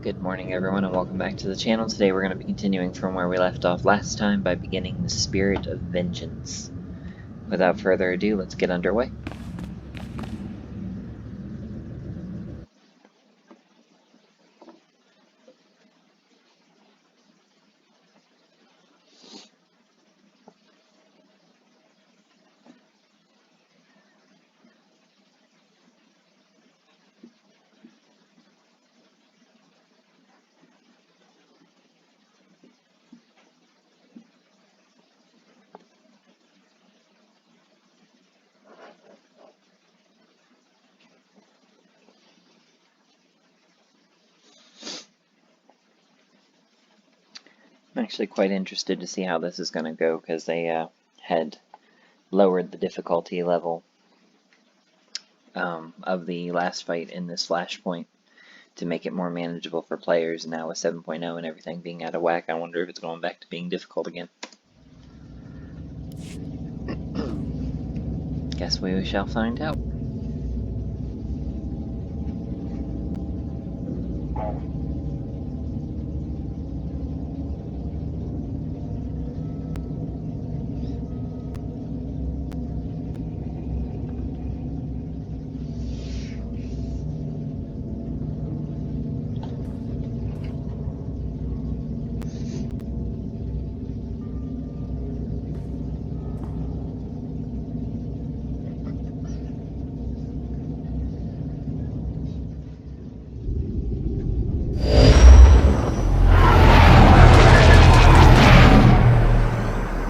Good morning everyone and welcome back to the channel. Today we're going to be continuing from where we left off last time by beginning the Spirit of Vengeance. Without further ado, let's get underway. I'm actually quite interested to see how this is going to go because they had lowered the difficulty level of the last fight in this flashpoint to make it more manageable for players. Now with 7.0 and everything being out of whack, I wonder if it's going back to being difficult again. Guess we shall find out.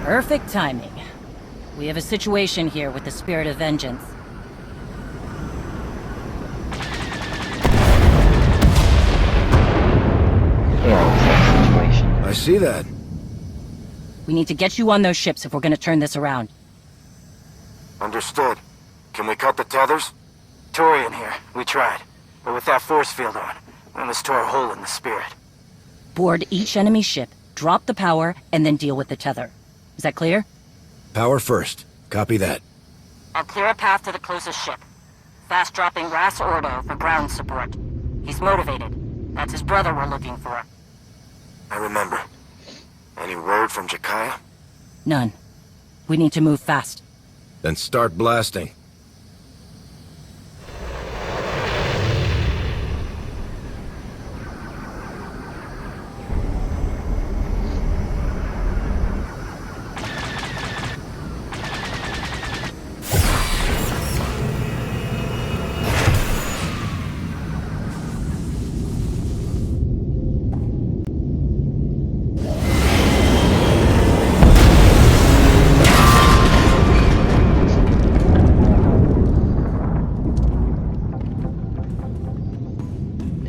Perfect timing. We have a situation here with the Spirit of Vengeance. Situation. I see that. We need to get you on those ships if we're going to turn this around. Understood. Can we cut the tethers? Torian here. We tried. But with that force field on, we almost tore a hole in the spirit. Board each enemy ship, drop the power, and then deal with the tether. Is that clear? Power first. Copy that. I'll clear a path to the closest ship. Fast-dropping Ras Ordo for ground support. He's motivated. That's his brother we're looking for. I remember. Any word from Jakaya? None. We need to move fast. Then start blasting.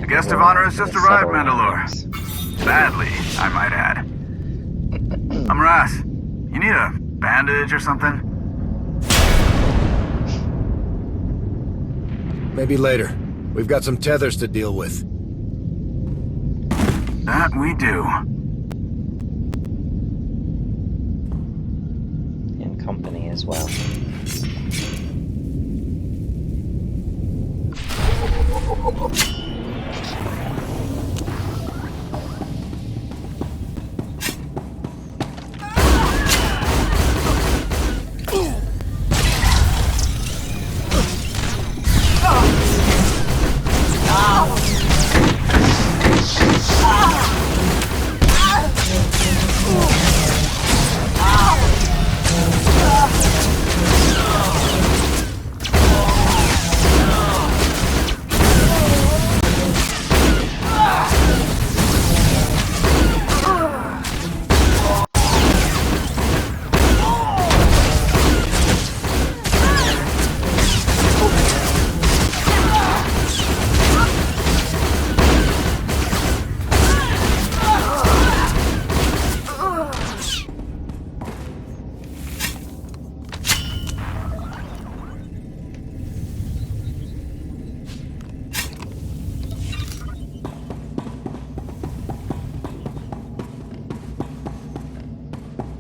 Guest of honor has just arrived, Mandalore. Badly, I might add. I'm Ras. You need a bandage or something? Maybe later. We've got some tethers to deal with. That we do. And company as well.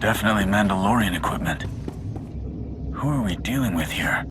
Definitely Mandalorian equipment. Who are we dealing with here?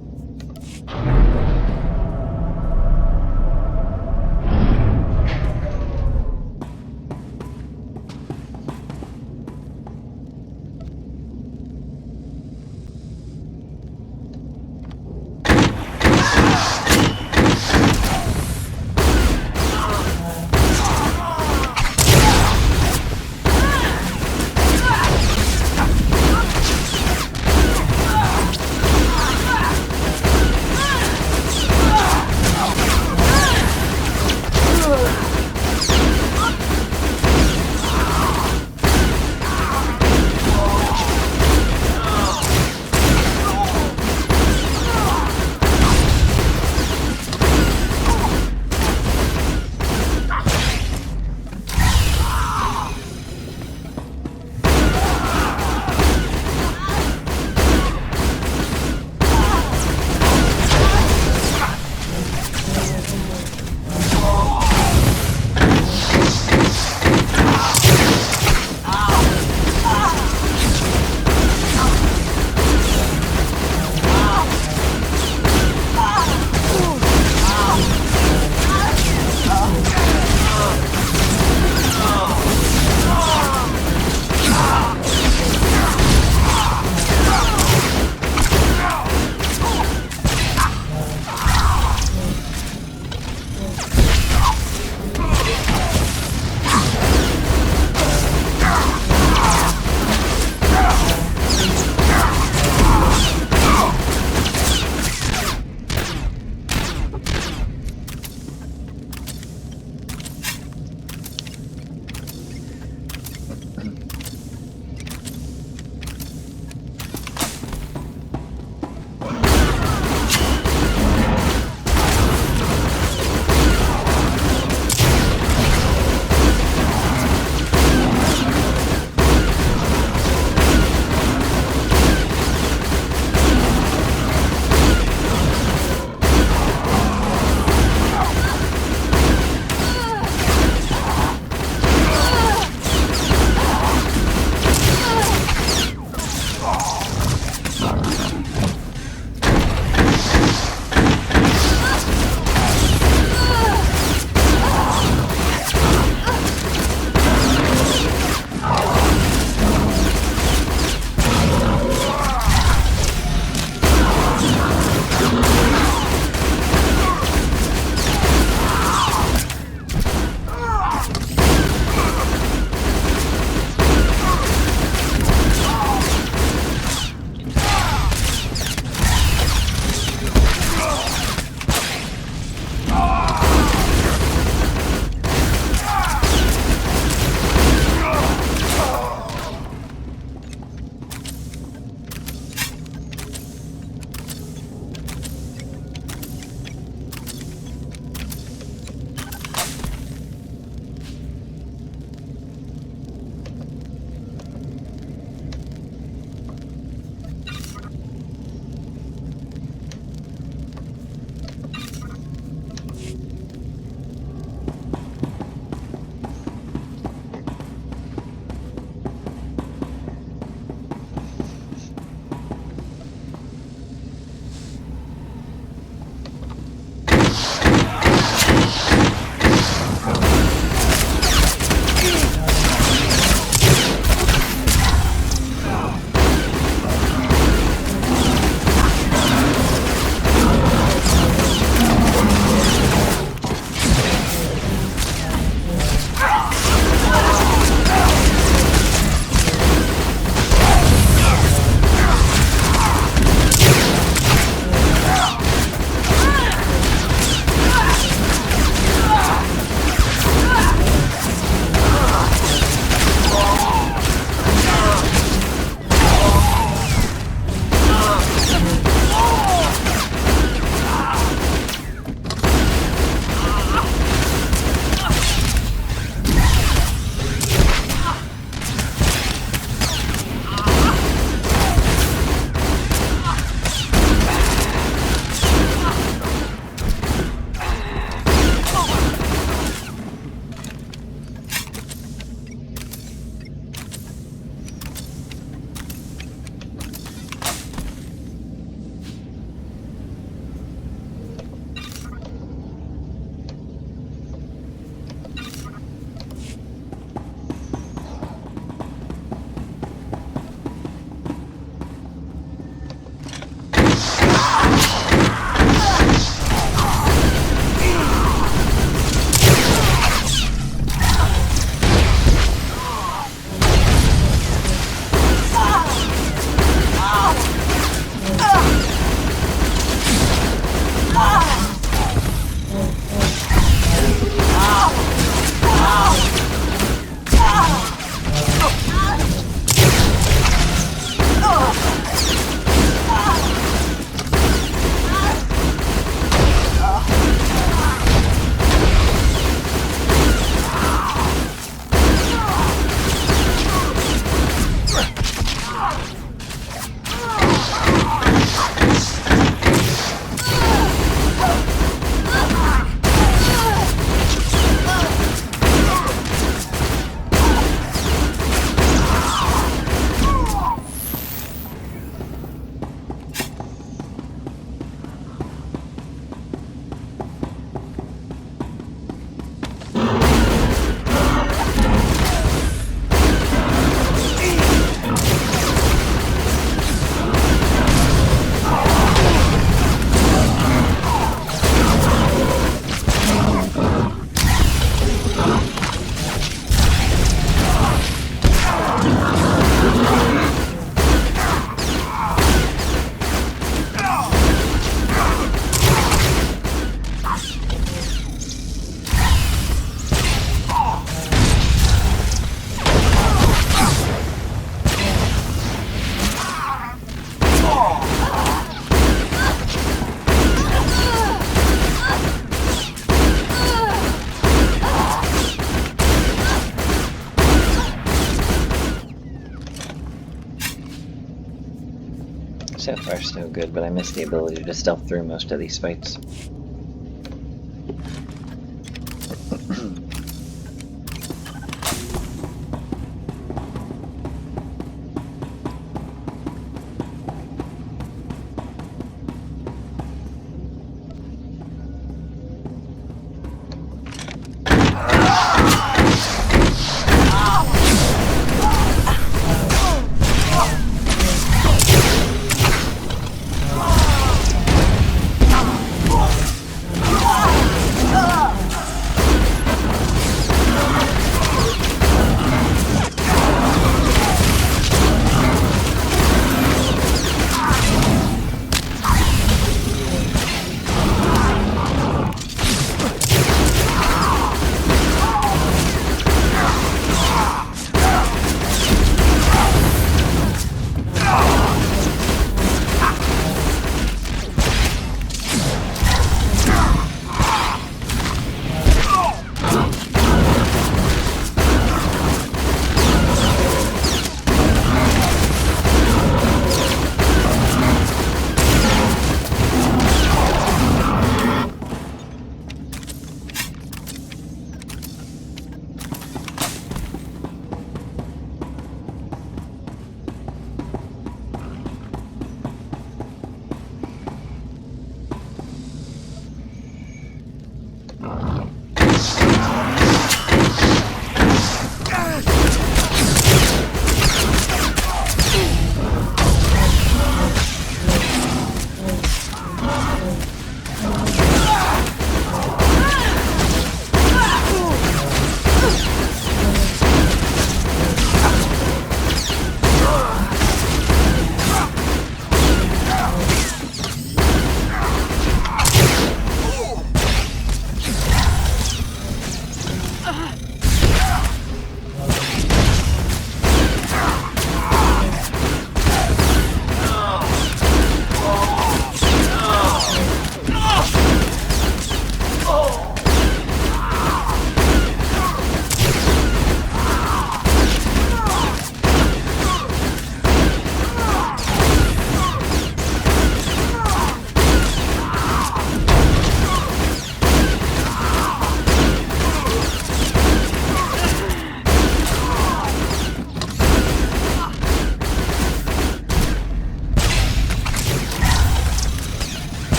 far so good, but I missed the ability to stealth through most of these fights.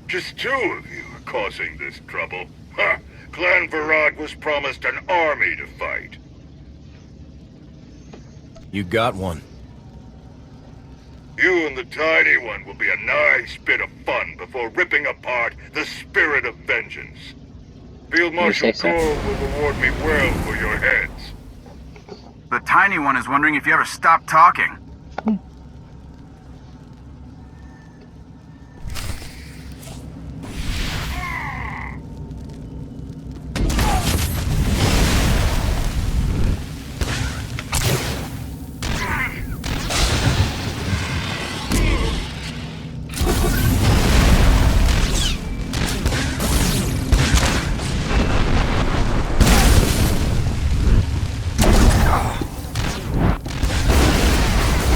Just two of you are causing this trouble. Ha! Clan Varad was promised an army to fight. You got one. You and the tiny one will be a nice bit of fun before ripping apart the spirit of vengeance. Field Marshal so. Gore will reward me well for your heads. The tiny one is wondering if you ever stop talking.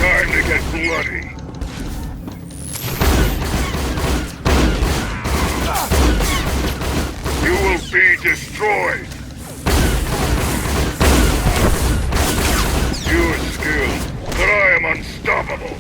Time to get bloody. You will be destroyed. You are skilled, but I am unstoppable.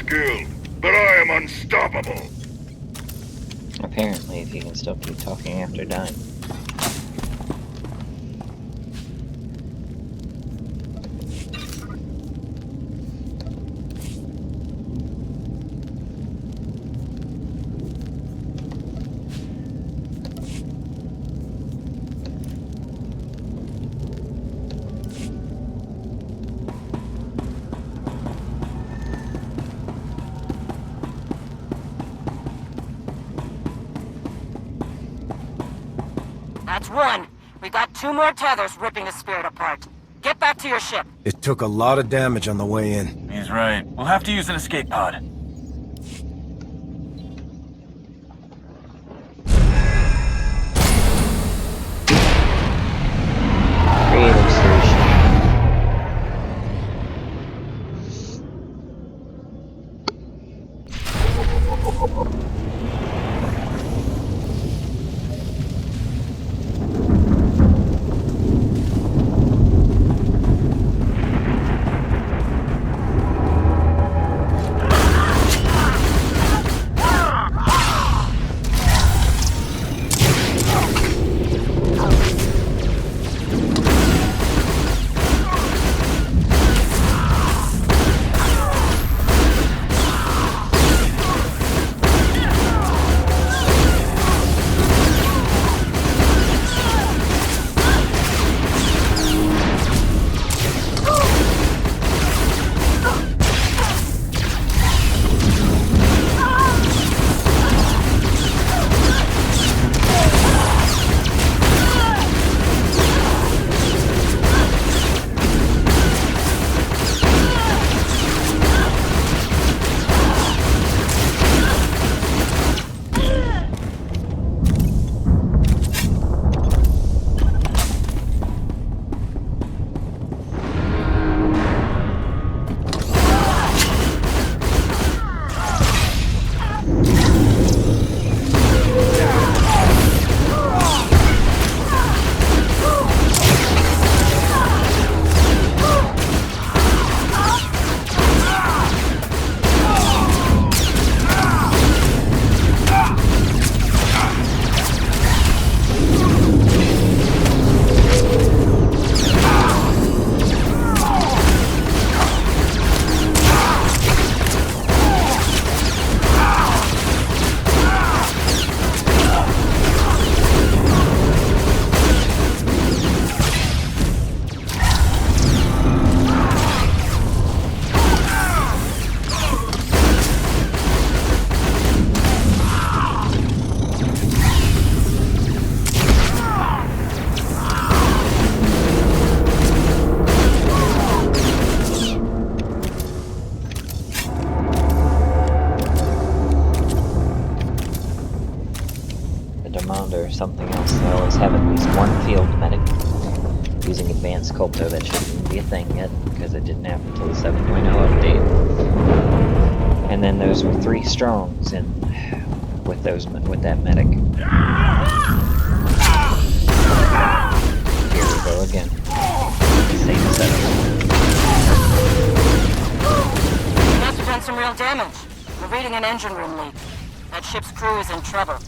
skilled, but I am unstoppable. Apparently, if you can still keep talking after dying. That's one. We got 2 more tethers ripping the spirit apart. Get back to your ship. It took a lot of damage on the way in. He's right. We'll have to use an escape pod. Creative solution. Or something else, they always have at least one field medic. Using advanced Culto, that shouldn't be a thing yet, because it didn't happen until the 7.0 update. And then those were 3 strongs in with that medic. Here we go again. Same setup. You must have done some real damage. We're reading an engine room leak. That ship's crew is in trouble.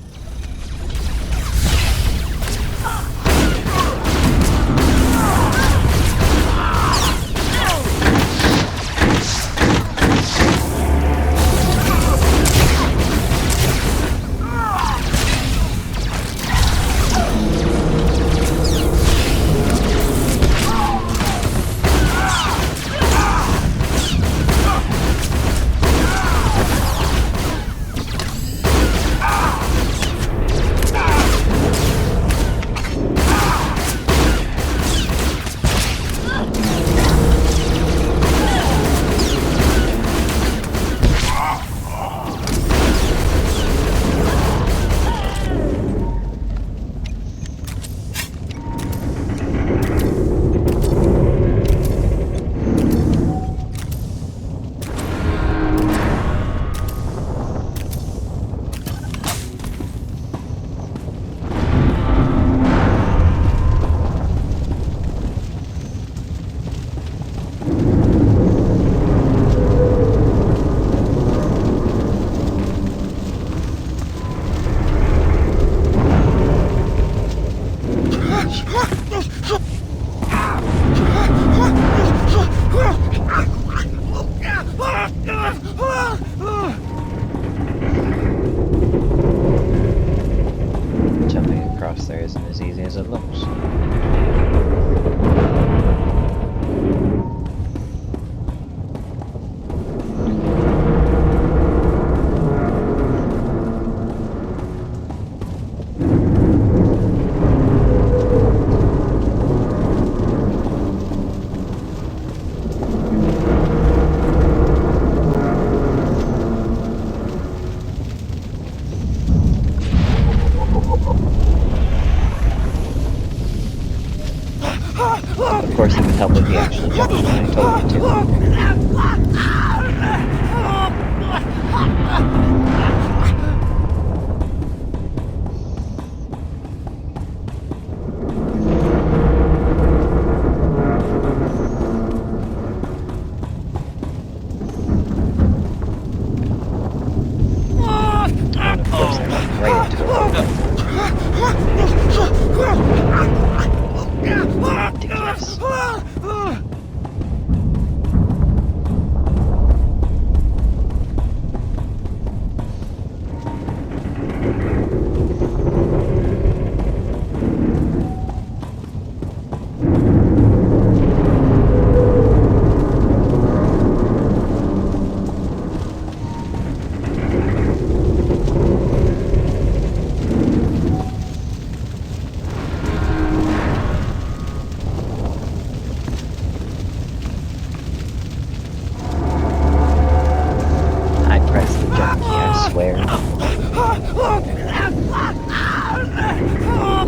there.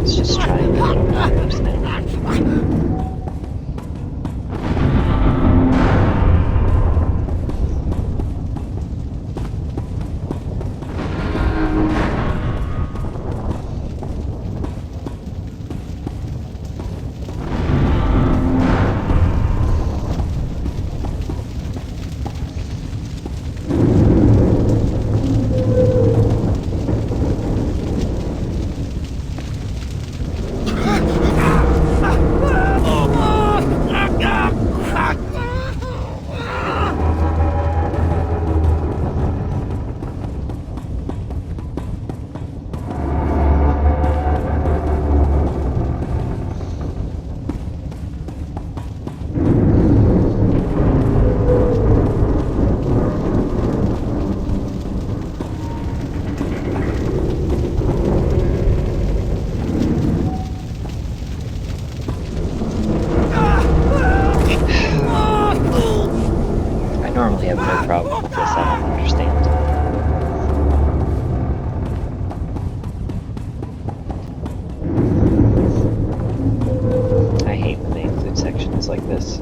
It's just trying to get on my nerves now. Normally have no problem with this, I don't understand. I hate when they include sections like this.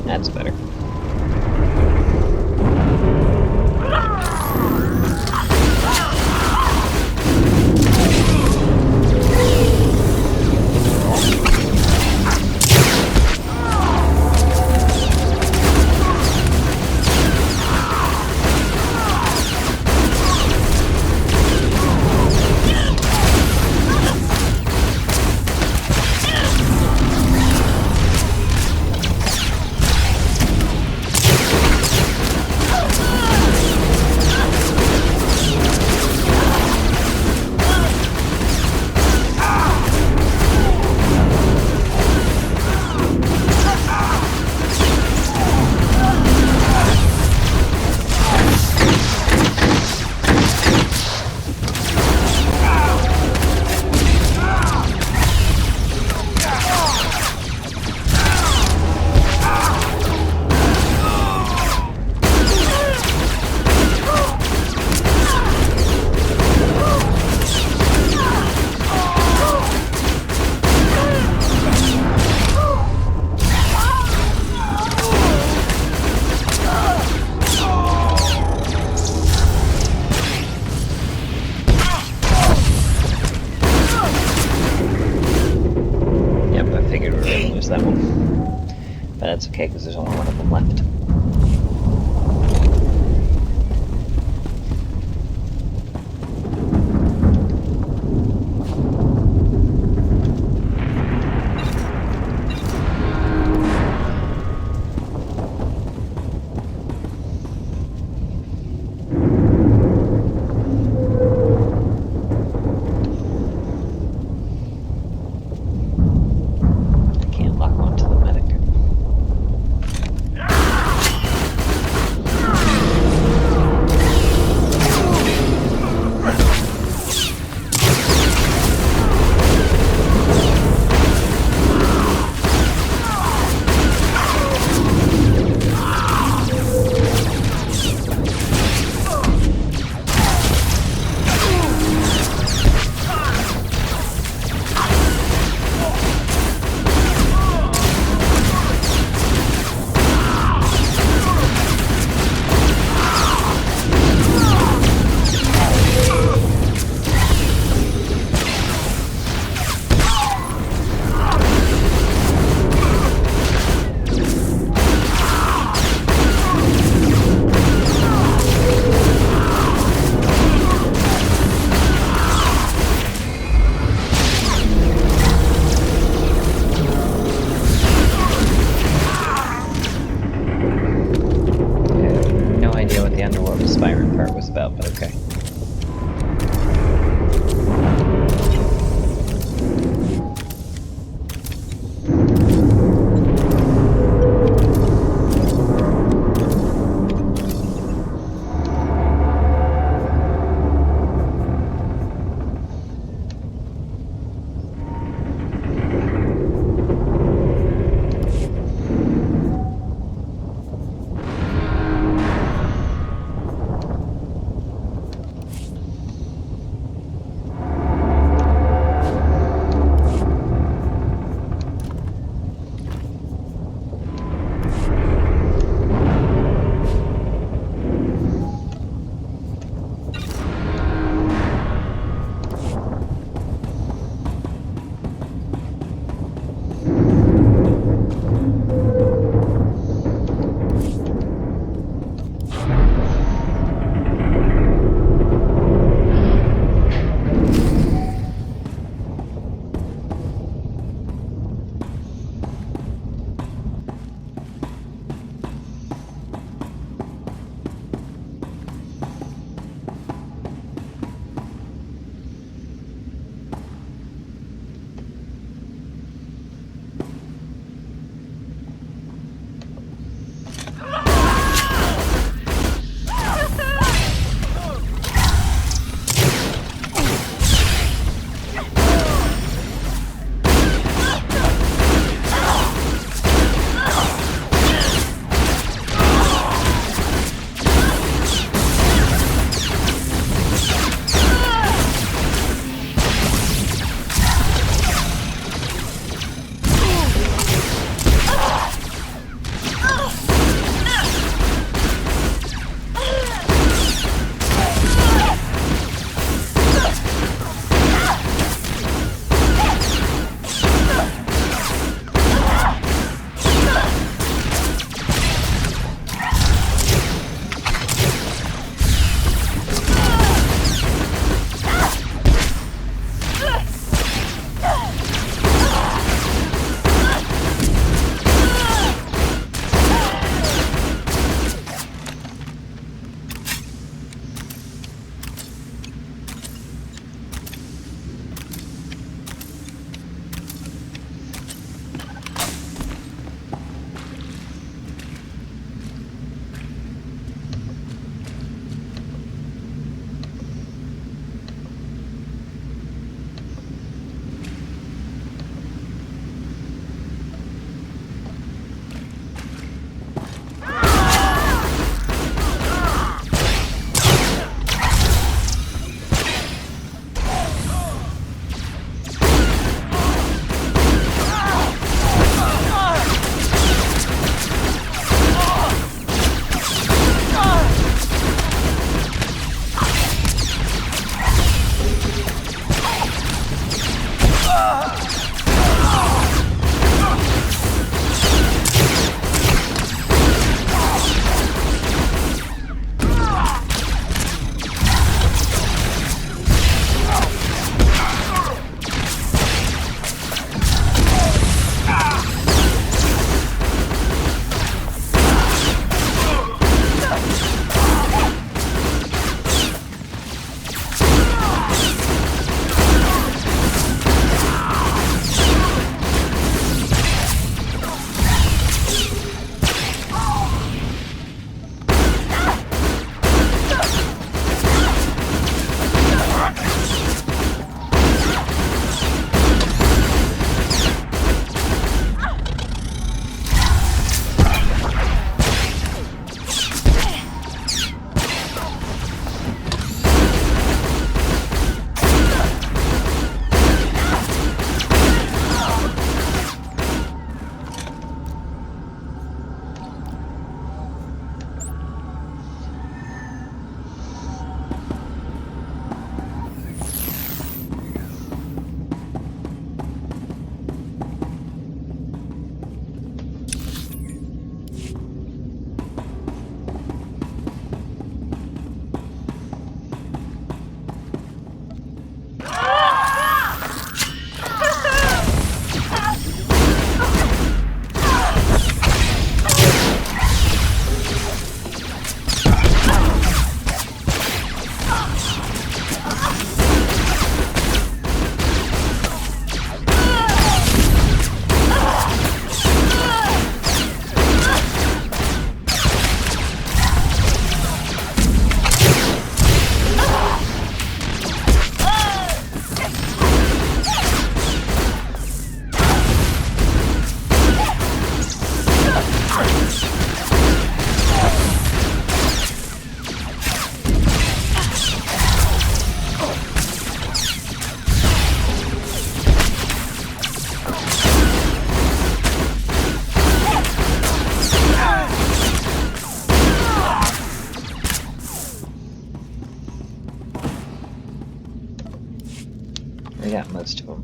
That's better. That one. But that's okay, because there's only one of them left.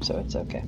so it's okay.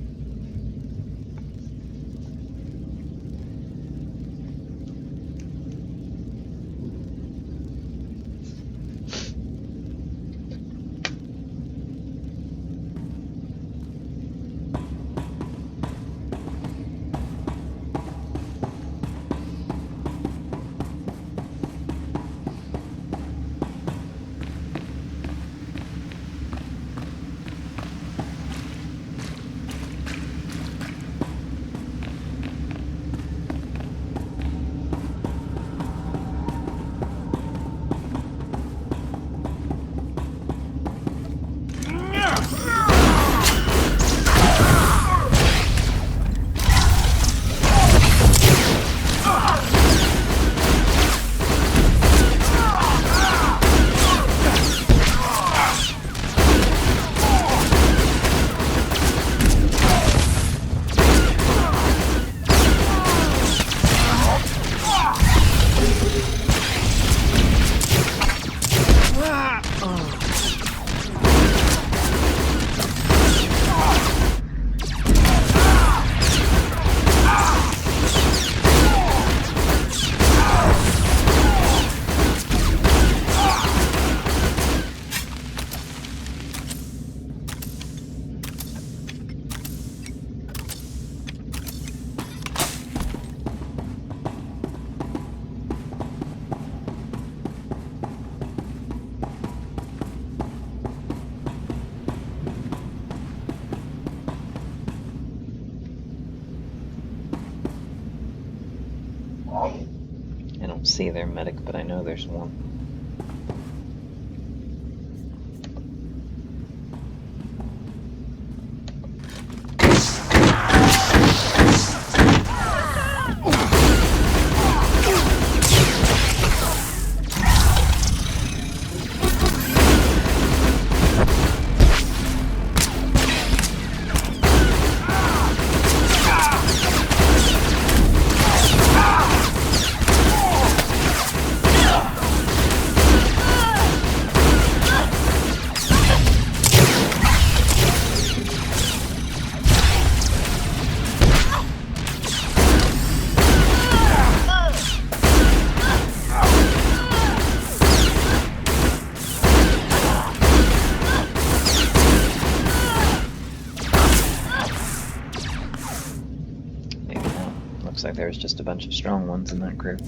I don't see their medic, but I know there's one. Looks like there's just a bunch of strong ones in that group.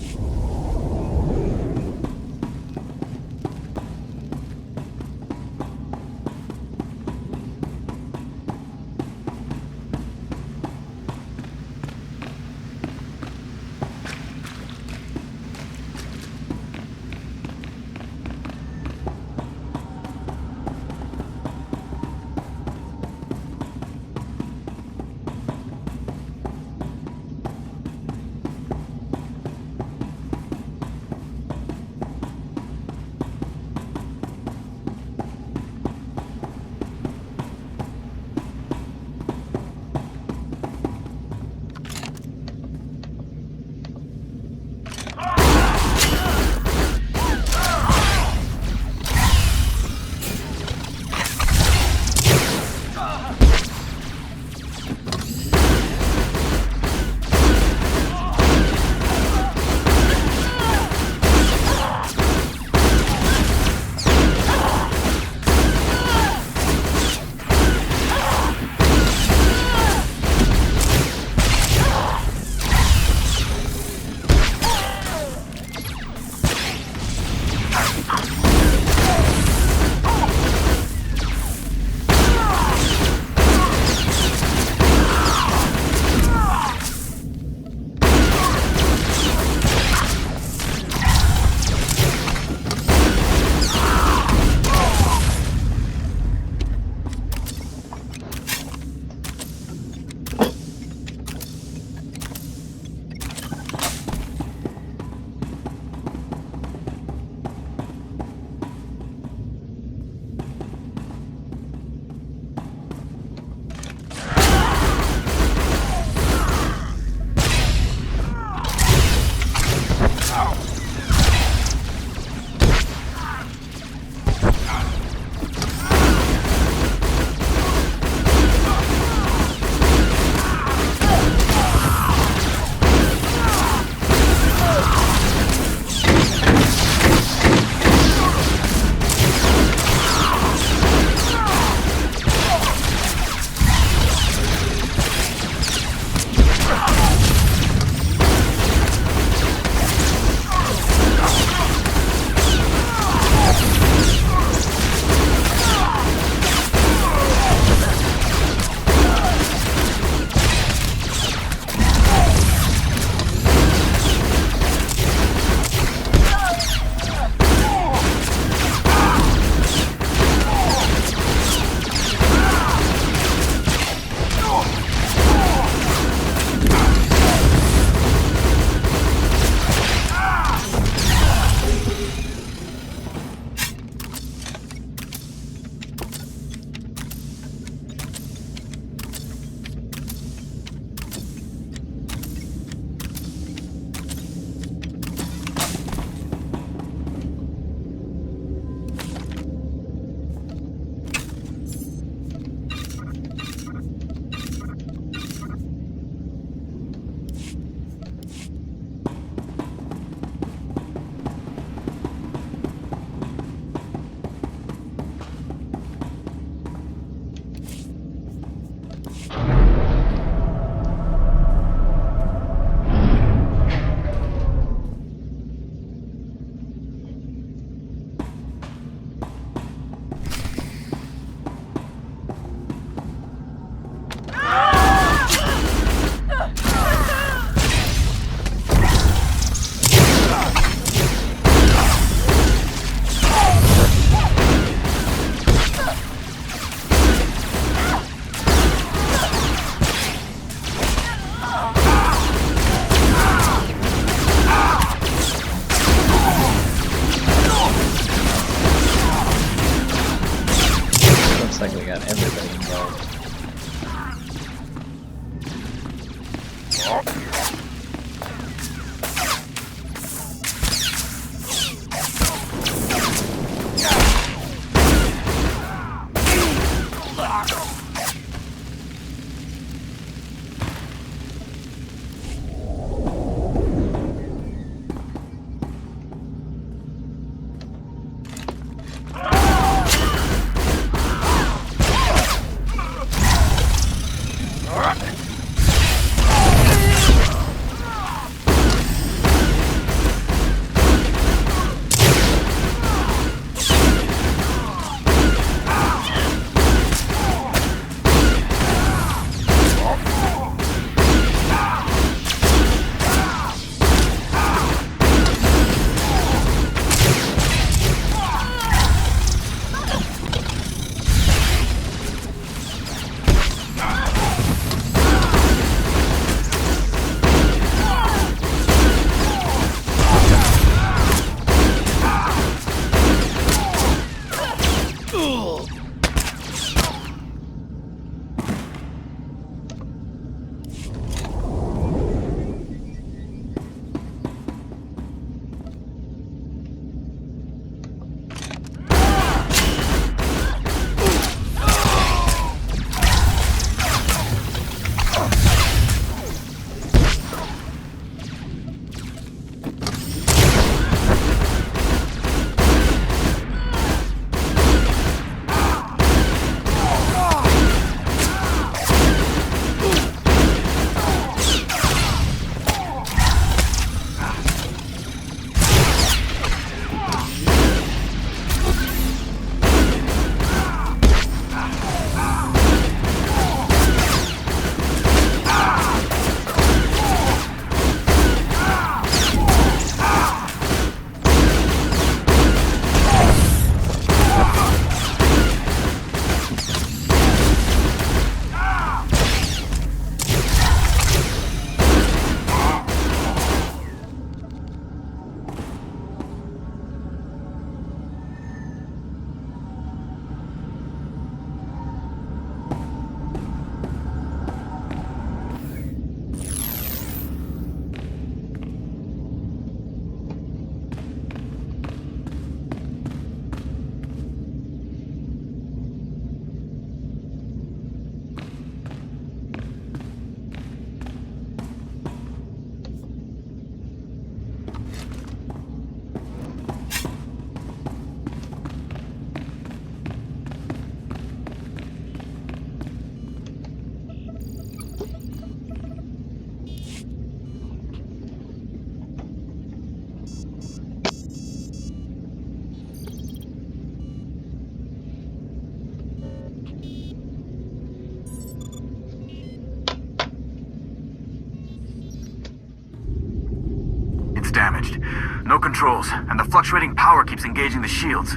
No controls, and the fluctuating power keeps engaging the shields.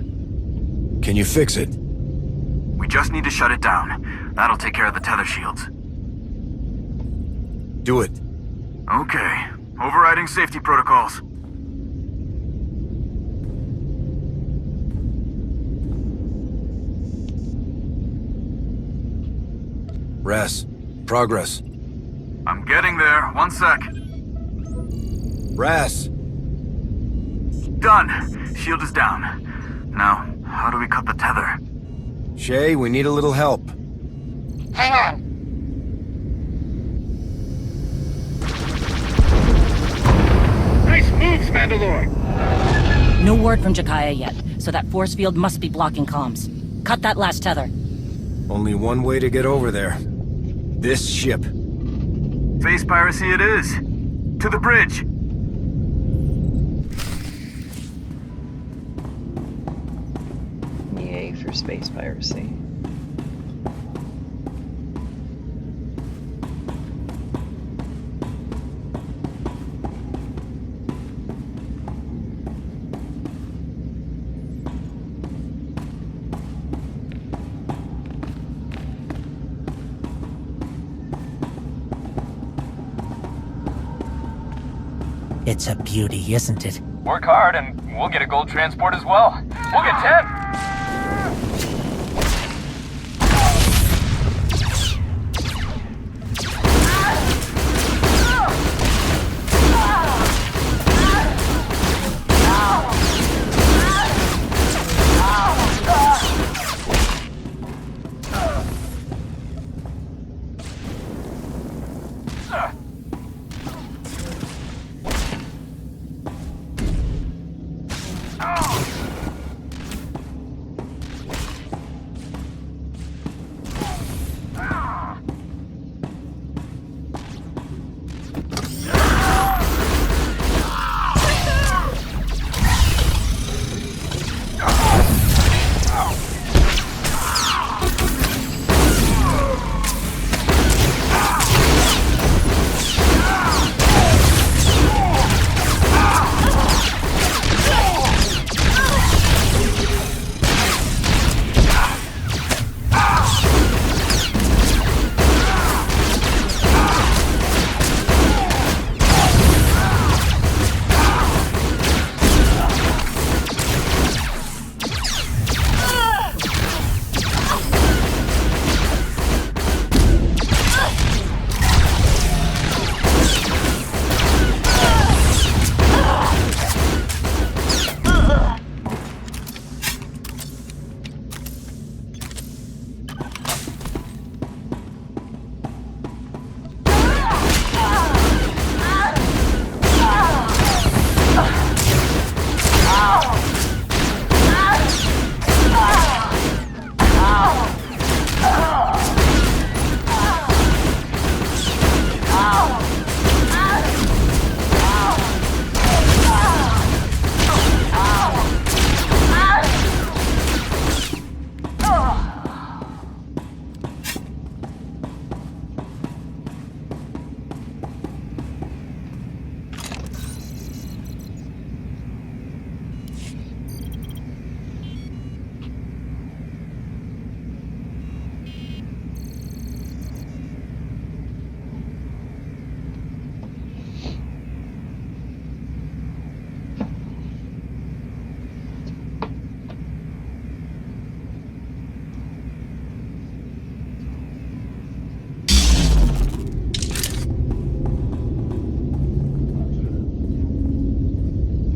Can you fix it? We just need to shut it down. That'll take care of the tether shields. Do it. Okay. Overriding safety protocols. Ras, progress. I'm getting there. 1 sec. Ras! Done. Shield is down. Now, how do we cut the tether? Shay, we need a little help. Hang on. Nice moves, Mandalore! No word from Jakaya yet, so that force field must be blocking comms. Cut that last tether. Only one way to get over there. This ship. Face piracy it is. To the bridge. Yay for space piracy. It's a beauty, isn't it? Work hard and we'll get a gold transport as well. We'll get 10!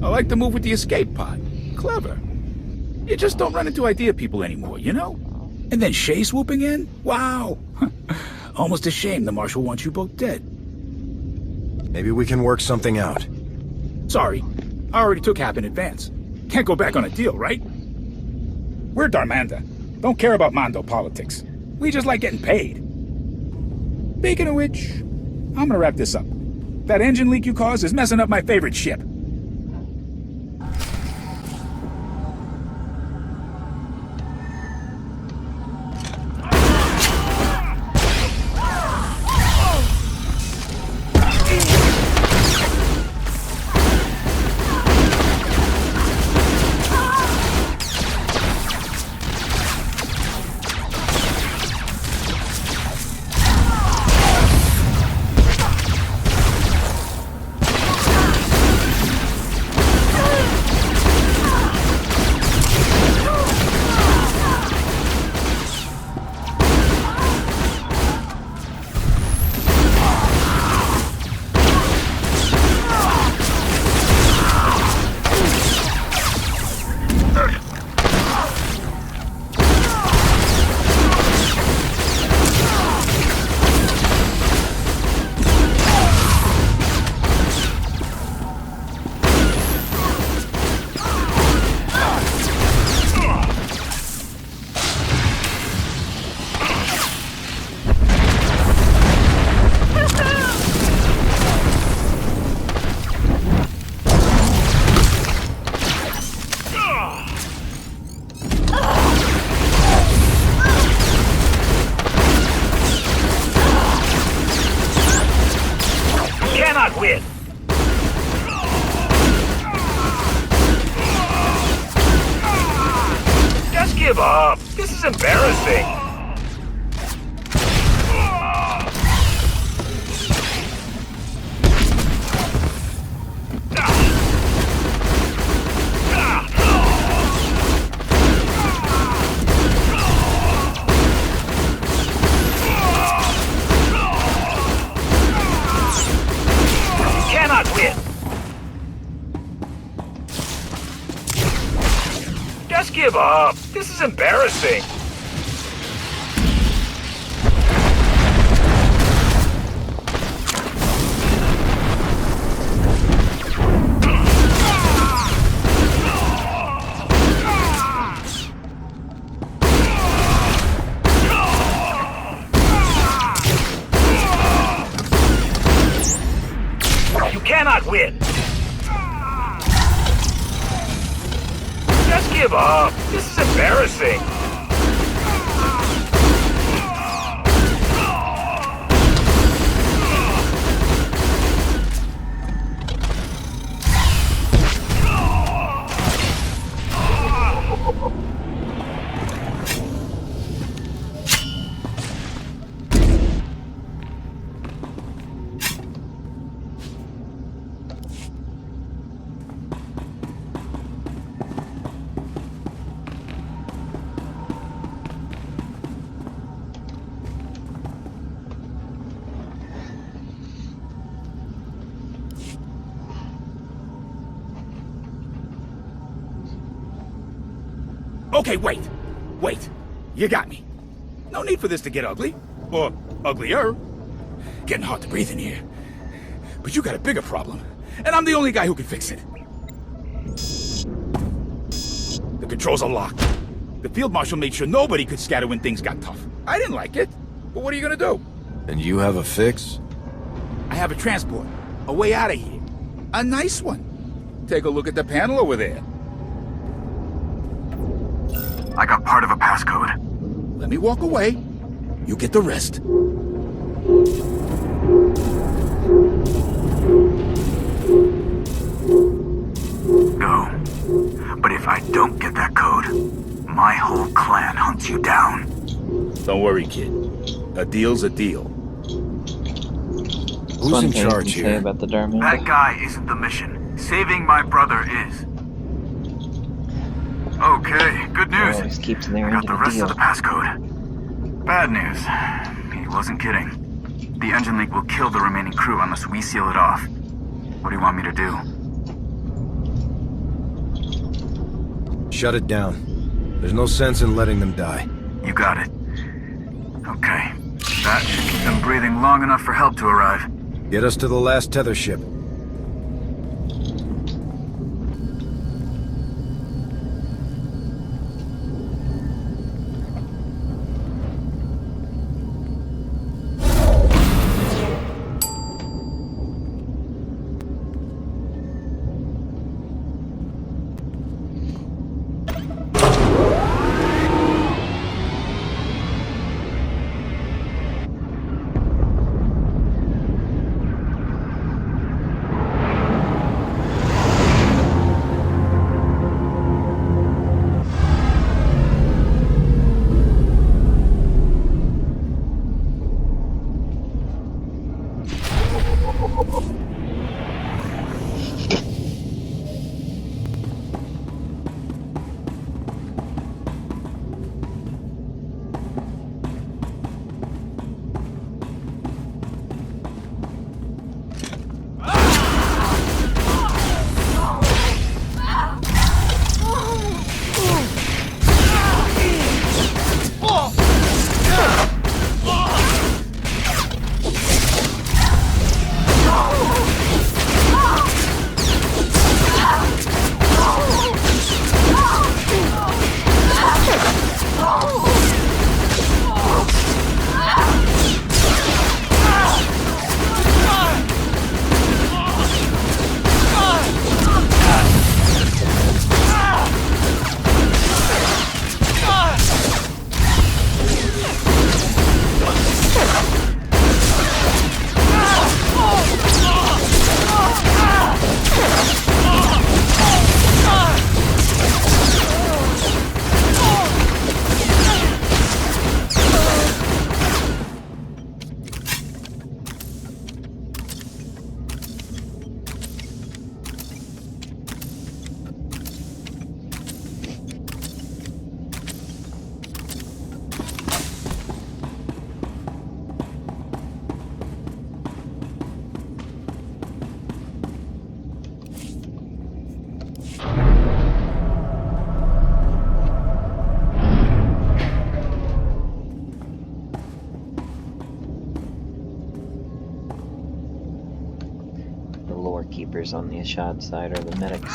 I like the move with the escape pod. Clever. You just don't run into idea people anymore, you know? And then Shay swooping in? Wow! Almost a shame the Marshal wants you both dead. Maybe we can work something out. Sorry, I already took half in advance. Can't go back on a deal, right? We're Darmanda. Don't care about Mondo politics. We just like getting paid. Speaking of which, I'm gonna wrap this up. That engine leak you caused is messing up my favorite ship. give up. This is embarrassing. Cannot win. Just give up. This is embarrassing. You cannot win. Just give up. This is embarrassing. Okay, wait. Wait. You got me. No need for this to get ugly. Or uglier. Getting hard to breathe in here. But you got a bigger problem. And I'm the only guy who can fix it. The controls are locked. The field marshal made sure nobody could scatter when things got tough. I didn't like it. But what are you gonna do? And you have a fix? I have a transport. A way out of here. A nice one. Take a look at the panel over there. I got part of a passcode. Let me walk away. You get the rest. Go. But if I don't get that code, my whole clan hunts you down. Don't worry, kid. A deal's a deal. Who's in charge here? About the Darman? That guy isn't the mission. Saving my brother is. Okay, good news. Always keeps their I got end the of the rest deal. of the passcode. Bad news. He wasn't kidding. The engine leak will kill the remaining crew unless we seal it off. What do you want me to do? Shut it down. There's no sense in letting them die. You got it. Okay. That should keep them breathing long enough for help to arrive. Get us to the last tether ship. The lore keepers on the Ashad side are the medics.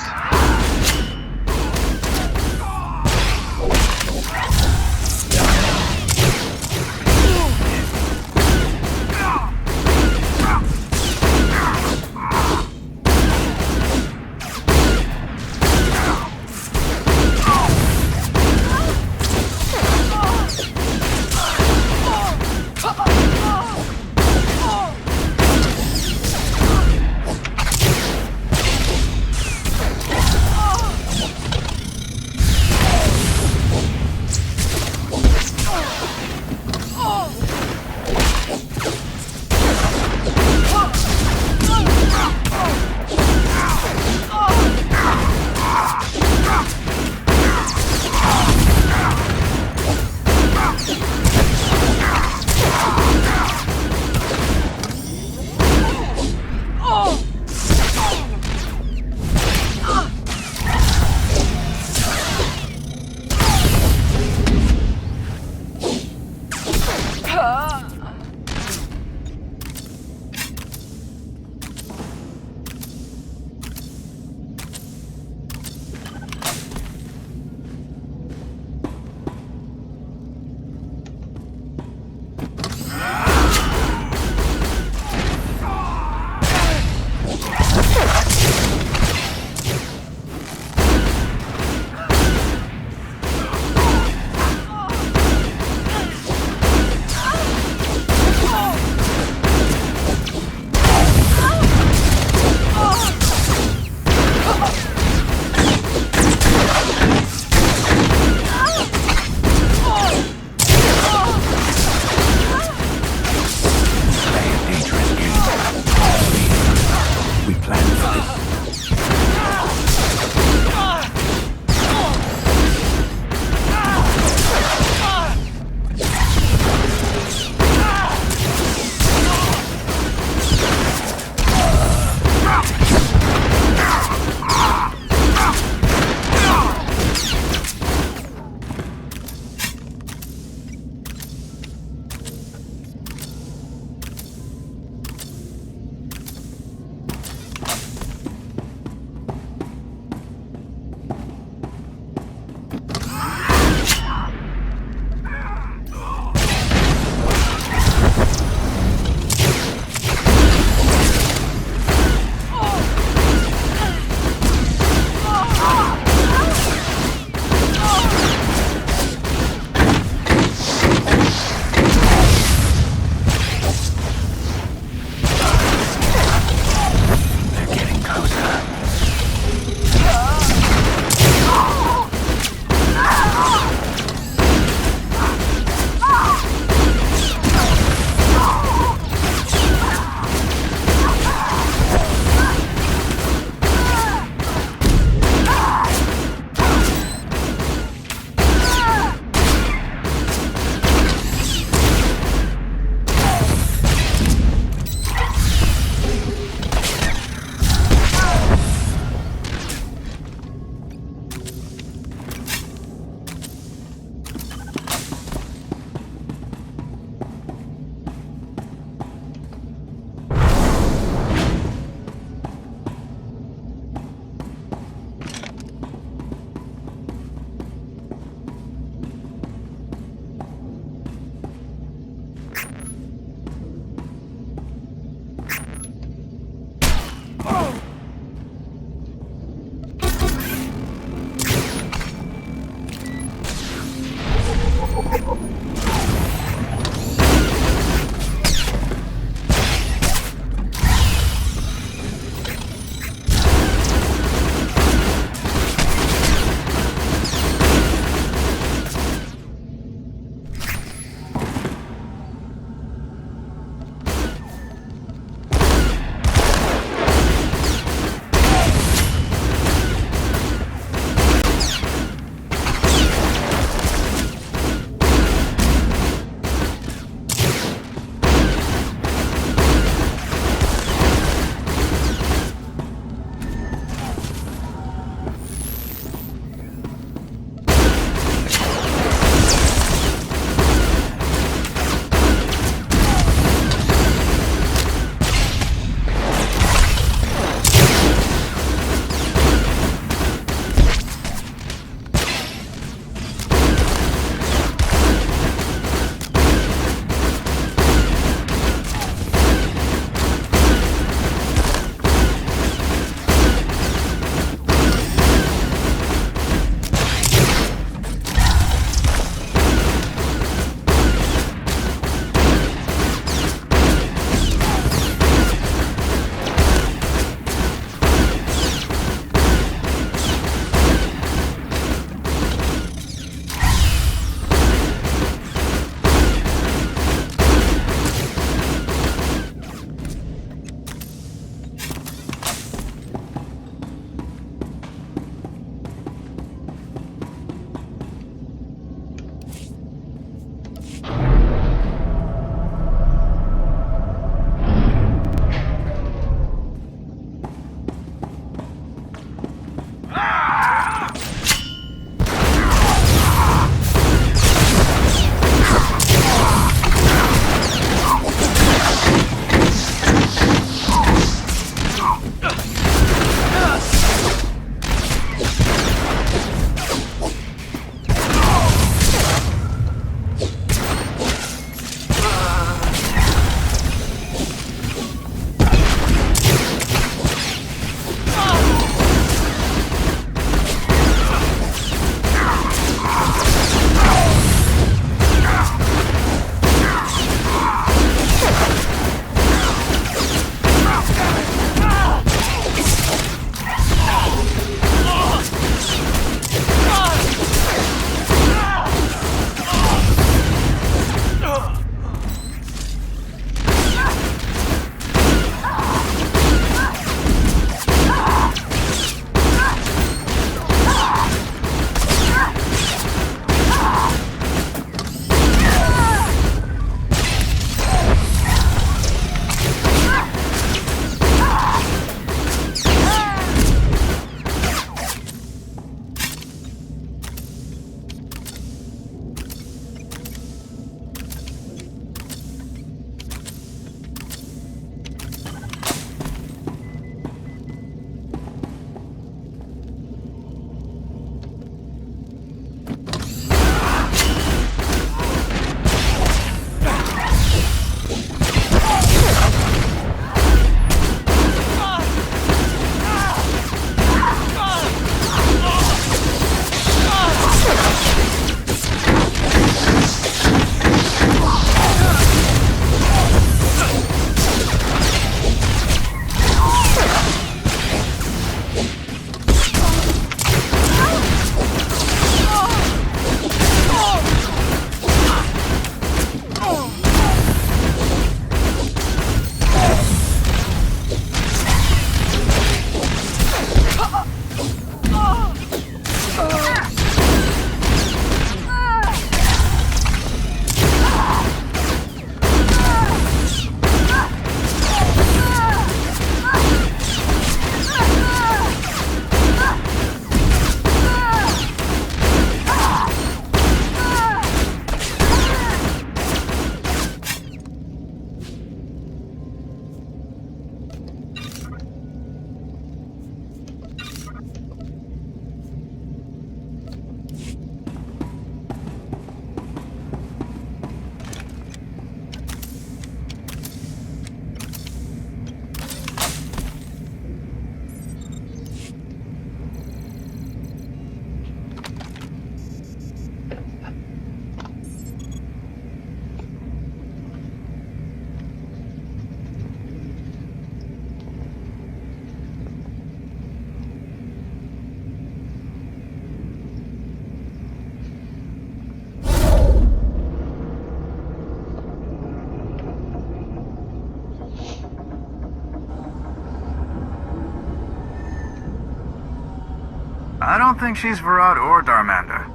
I don't think she's Varad or Darmanda.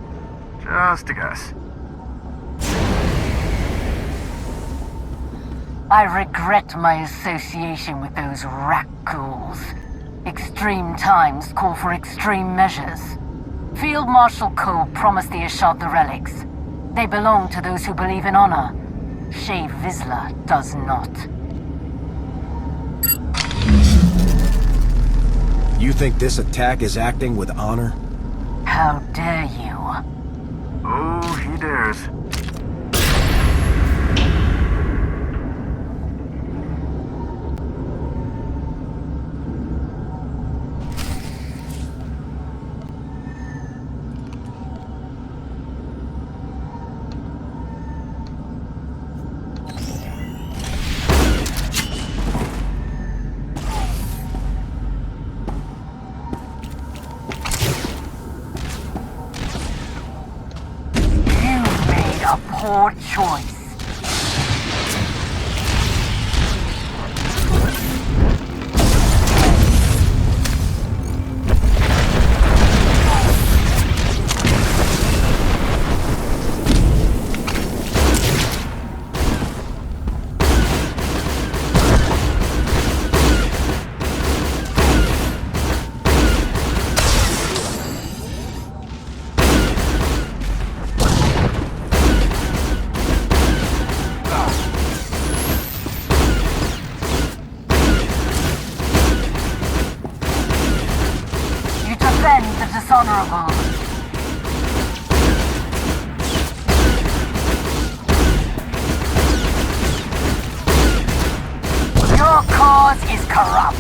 Just a guess. I regret my association with those rat ghouls. Extreme times call for extreme measures. Field Marshal Cole promised the Ashad the relics. They belong to those who believe in honor. Shea Vizsla does not. You think this attack is acting with honor? How dare you? Oh, he dares. Poor choice. Dishonorable. Your cause is corrupt.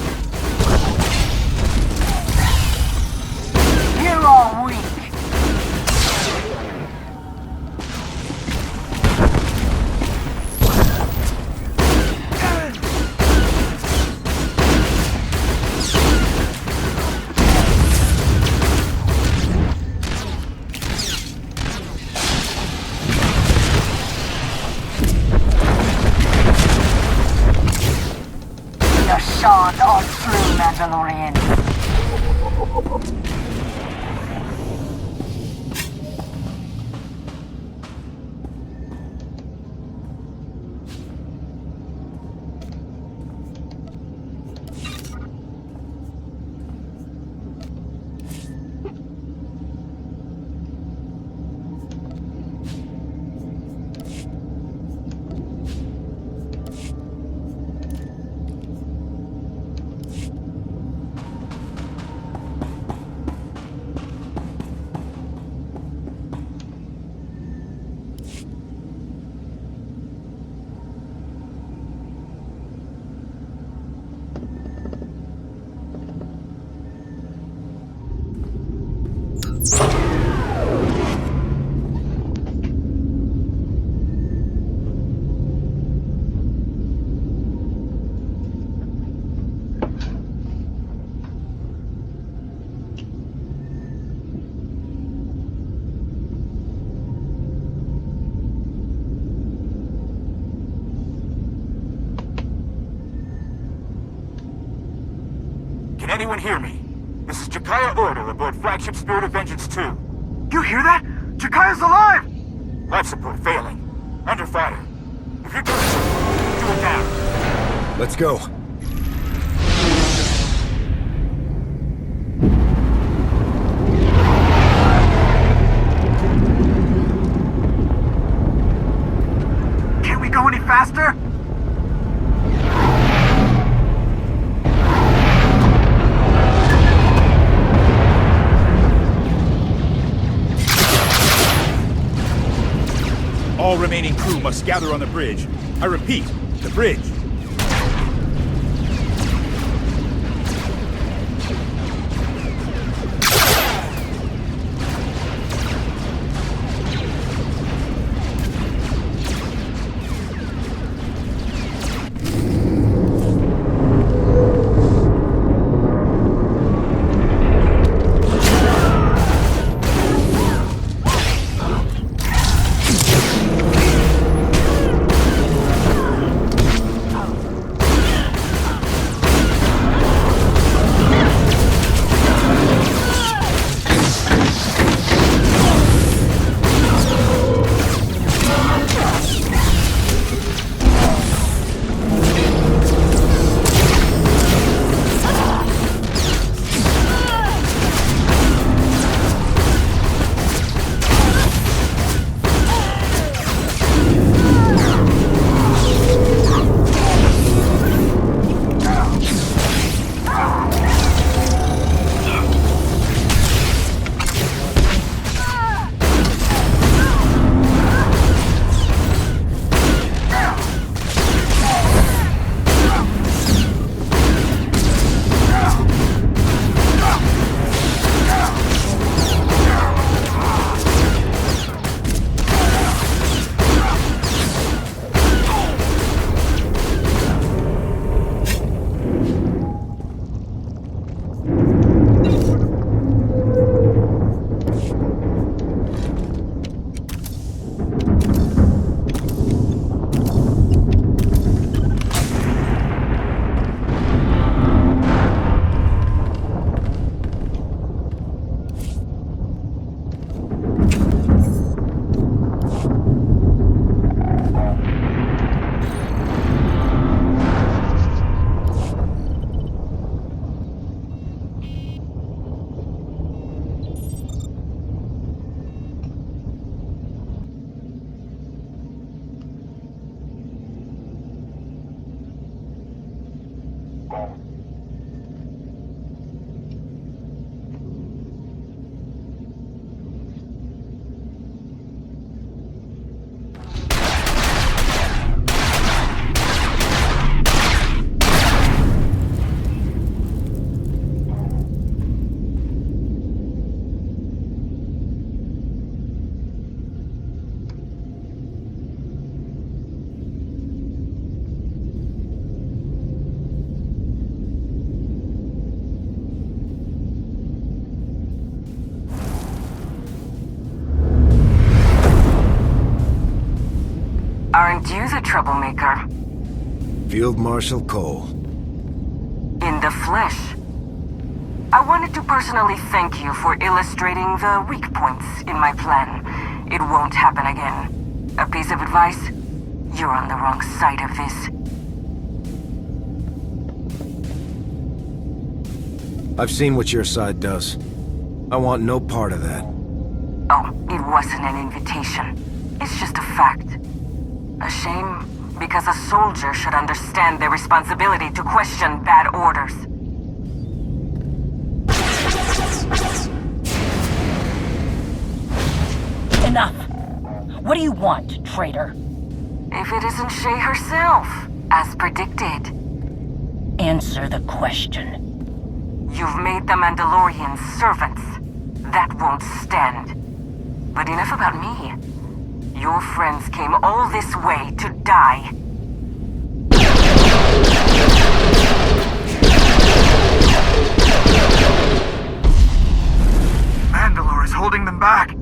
You are weak. Shard are true Mandalorians. Can anyone hear me? This is Jakaya Order aboard flagship Spirit of Vengeance 2. You hear that? Jakaya's alive! Life support failing. Under fire. If you're doing something, do it now. Let's go. Can't we go any faster? All remaining crew must gather on the bridge. I repeat, the bridge. Aren't you the troublemaker? Field Marshal Cole. In the flesh. I wanted to personally thank you for illustrating the weak points in my plan. It won't happen again. A piece of advice? You're on the wrong side of this. I've seen what your side does. I want no part of that. Oh, it wasn't an invitation. It's just a fact. A shame, because a soldier should understand their responsibility to question bad orders. Enough! What do you want, traitor? If it isn't Shay herself, as predicted. Answer the question. You've made the Mandalorians servants. That won't stand. But enough about me. Your friends came all this way to die. Mandalore is holding them back.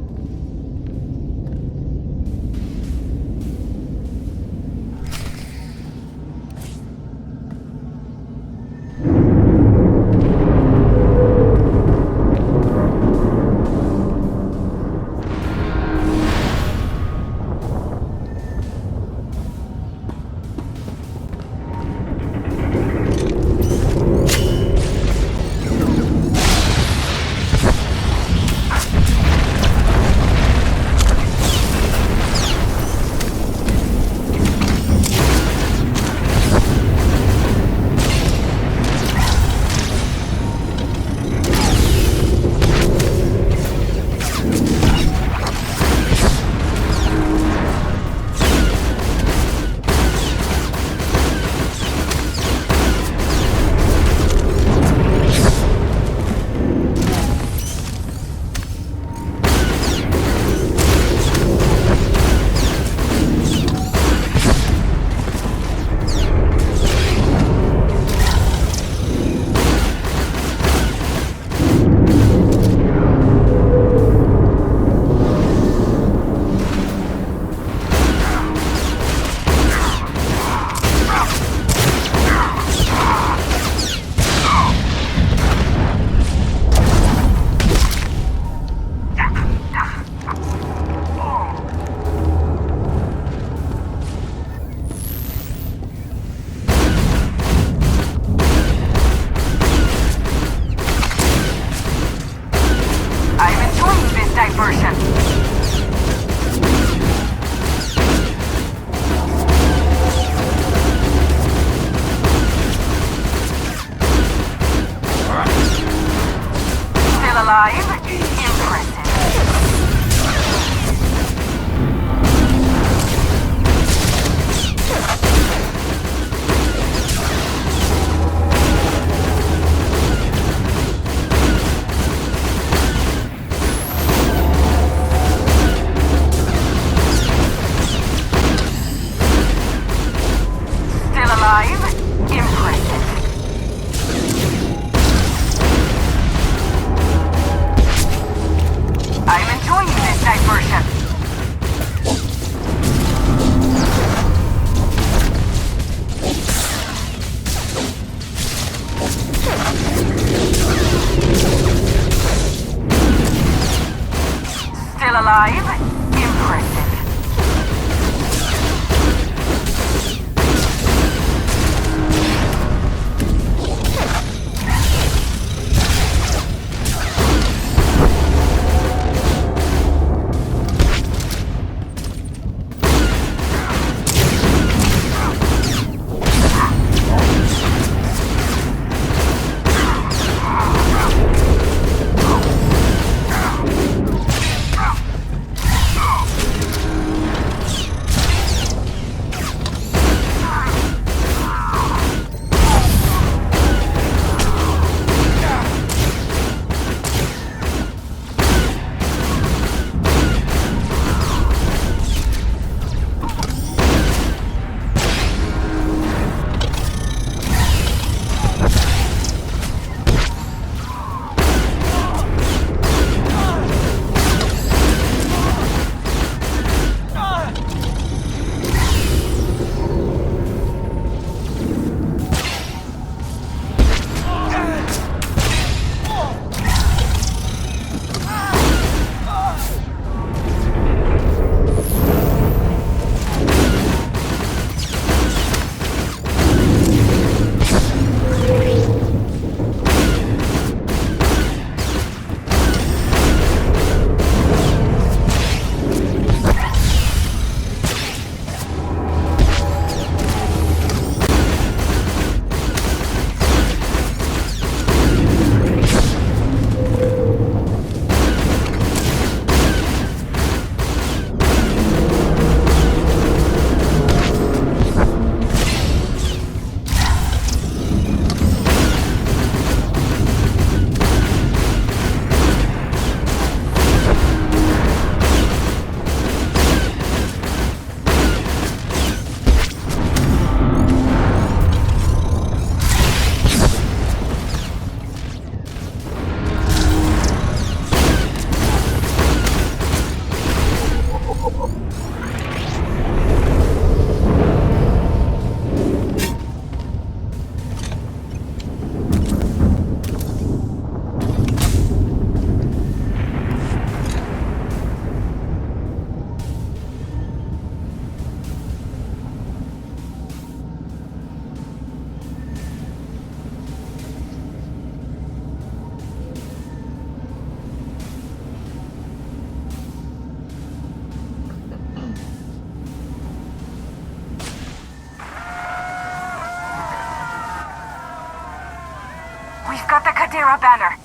got the Kadira banner.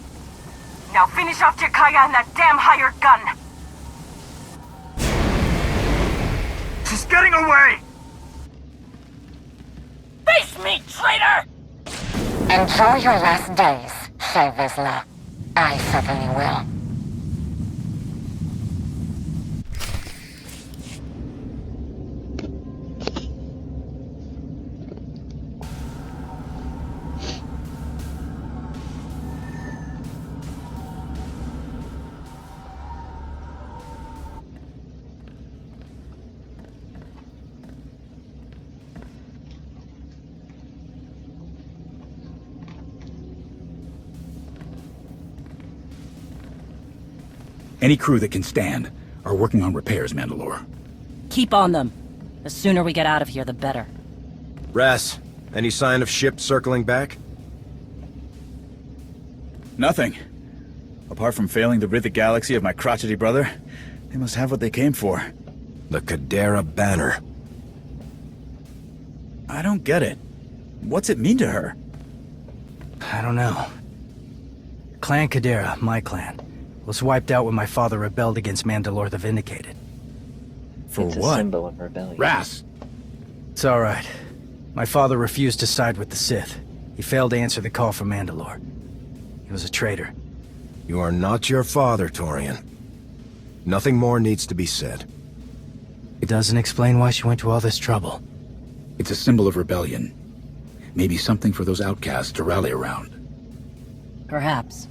Now finish off Jakaya and that damn hired gun. She's getting away! Face me, traitor! Enjoy your last days, Shay Vizsla. I certainly will. Any crew that can stand are working on repairs, Mandalore. Keep on them. The sooner we get out of here, the better. Ras, any sign of ship circling back? Nothing. Apart from failing to rid the galaxy of my crotchety brother, they must have what they came for. The Kadira banner. I don't get it. What's it mean to her? I don't know. Clan Kadira, my clan, was wiped out when my father rebelled against Mandalore the Vindicated. For it's what? a symbol of rebellion. Ras! It's alright. My father refused to side with the Sith. He failed to answer the call from Mandalore. He was a traitor. You are not your father, Torian. Nothing more needs to be said. It doesn't explain why she went to all this trouble. It's a symbol of rebellion. Maybe something for those outcasts to rally around. Perhaps.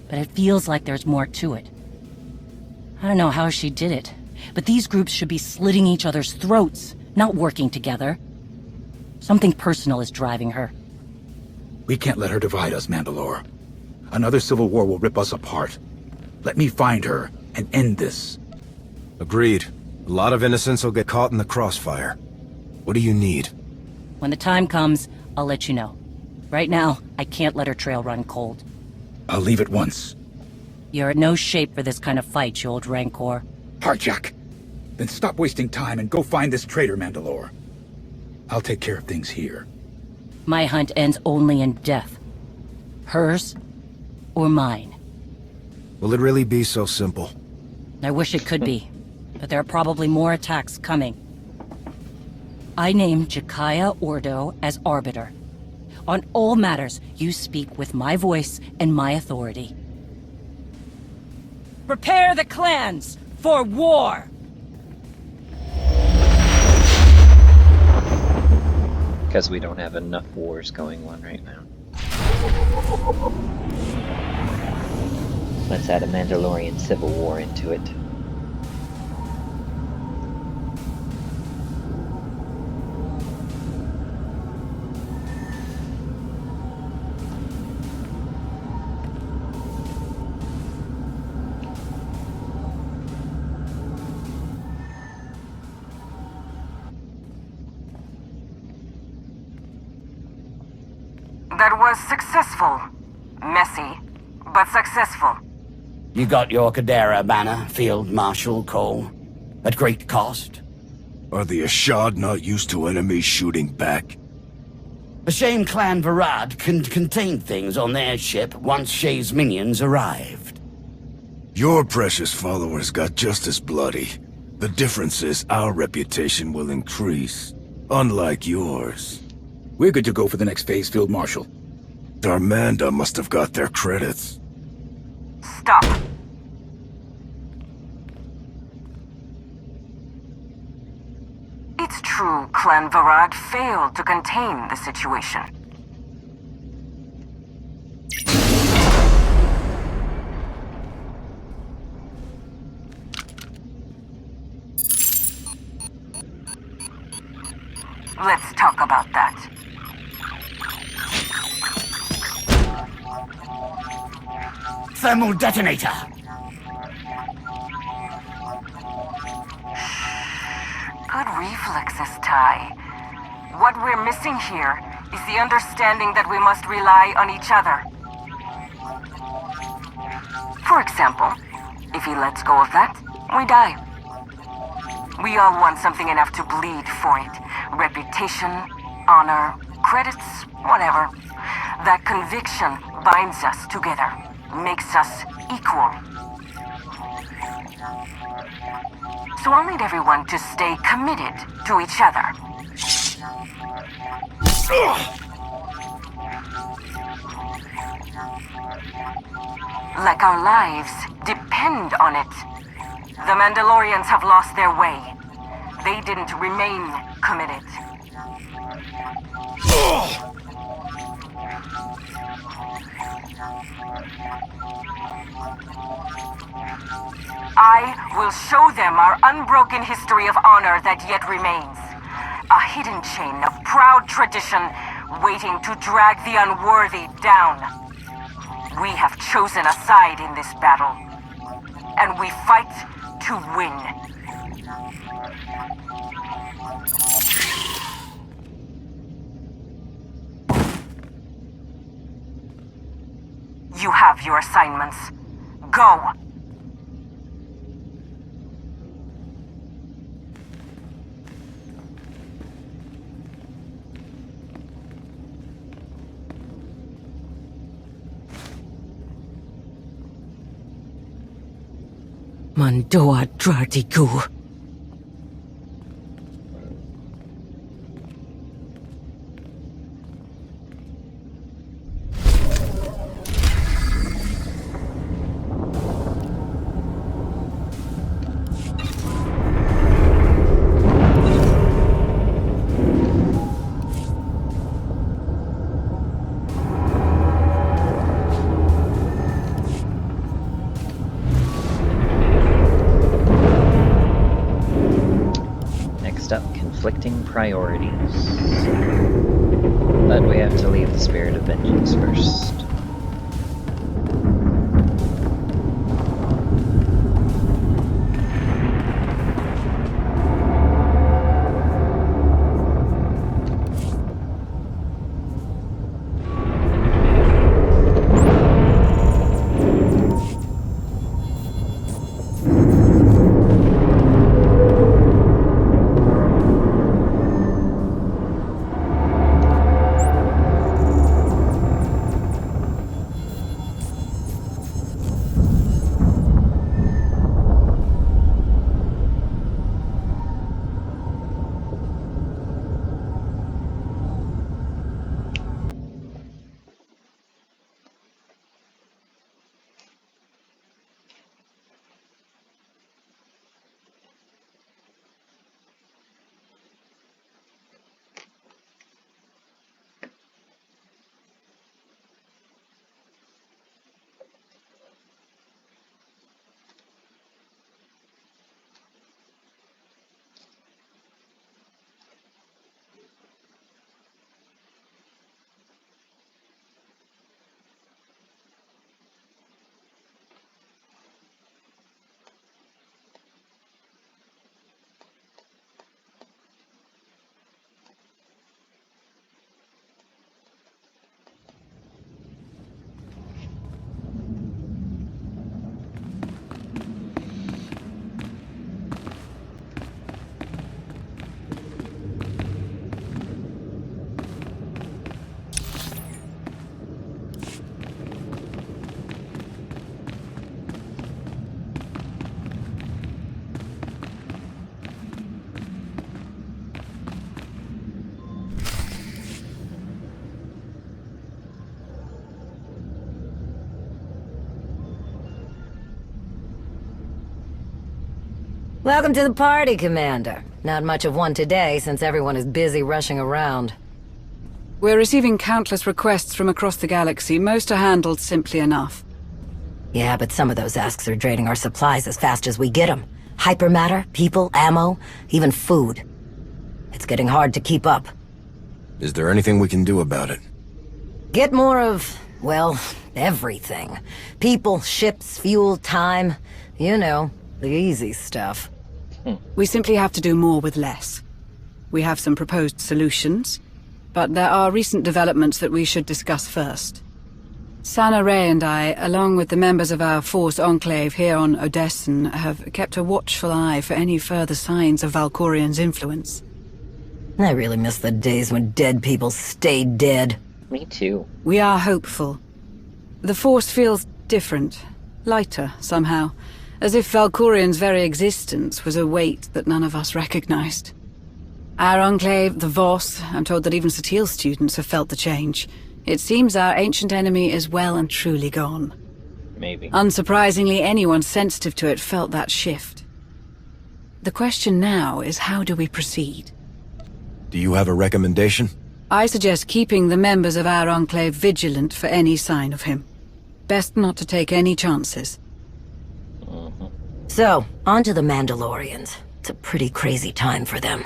But it feels like there's more to it. I don't know how she did it, but these groups should be slitting each other's throats, not working together. Something personal is driving her. We can't let her divide us, Mandalore. Another civil war will rip us apart. Let me find her and end this. Agreed. A lot of innocents will get caught in the crossfire. What do you need? When the time comes, I'll let you know. Right now, I can't let her trail run cold. I'll leave at once. You're in no shape for this kind of fight, you old Rancor. Harjack! Then stop wasting time and go find this traitor, Mandalore. I'll take care of things here. My hunt ends only in death. Hers or mine. Will it really be so simple? I wish it could be, but there are probably more attacks coming. I named Jakaya Ordo as Arbiter. On all matters, you speak with my voice and my authority. Prepare the clans for war! Because we don't have enough wars going on right now. Let's add a Mandalorian civil war into it. That was successful. Messy, but successful. You got your Kadira banner, Field Marshal Cole, at great cost. Are the Ashad not used to enemies shooting back? A shame Clan Varad can contain things on their ship once Shay's minions arrived. Your precious followers got just as bloody. The difference is our reputation will increase, unlike yours. We're good to go for the next phase, Field Marshal. Darmanda must have got their credits. Stop. It's true Clan Varad failed to contain the situation. Let's talk about that. Thermal detonator! Good reflexes, Ty. What we're missing here is the understanding that we must rely on each other. For example, if he lets go of that, we die. We all want something enough to bleed for it. Reputation, honor, credits, whatever. That conviction binds us together, makes us equal. So I'll need everyone to stay committed to each other. Like our lives depend on it. The Mandalorians have lost their way. They didn't remain committed. I will show them our unbroken history of honor that yet remains. A hidden chain of proud tradition waiting to drag the unworthy down. We have chosen a side in this battle, and we fight to win. You have your assignments. Go! Mandoa Drartigu. Conflicting priorities. But we have to leave the spirit of vengeance first. Welcome to the party, Commander. Not much of one today, since everyone is busy rushing around. We're receiving countless requests from across the galaxy. Most are handled simply enough. Yeah, but some of those asks are draining our supplies as fast as we get them. Hypermatter, people, ammo, even food. It's getting hard to keep up. Is there anything we can do about it? Get more of, well, everything. People, ships, fuel, time. You know, the easy stuff. We simply have to do more with less. We have some proposed solutions, but there are recent developments that we should discuss first. Sana Ray and I, along with the members of our Force Enclave here on Odessen, have kept a watchful eye for any further signs of Valkorian's influence. I really miss the days when dead people stayed dead. Me too. We are hopeful. The Force feels different. Lighter, somehow. As if Valkorian's very existence was a weight that none of us recognized. Our Enclave, the Voss, I'm told that even Satil students have felt the change. It seems our ancient enemy is well and truly gone. Maybe. Unsurprisingly, anyone sensitive to it felt that shift. The question now is, how do we proceed? Do you have a recommendation? I suggest keeping the members of our Enclave vigilant for any sign of him. Best not to take any chances. So, on to the Mandalorians. It's a pretty crazy time for them.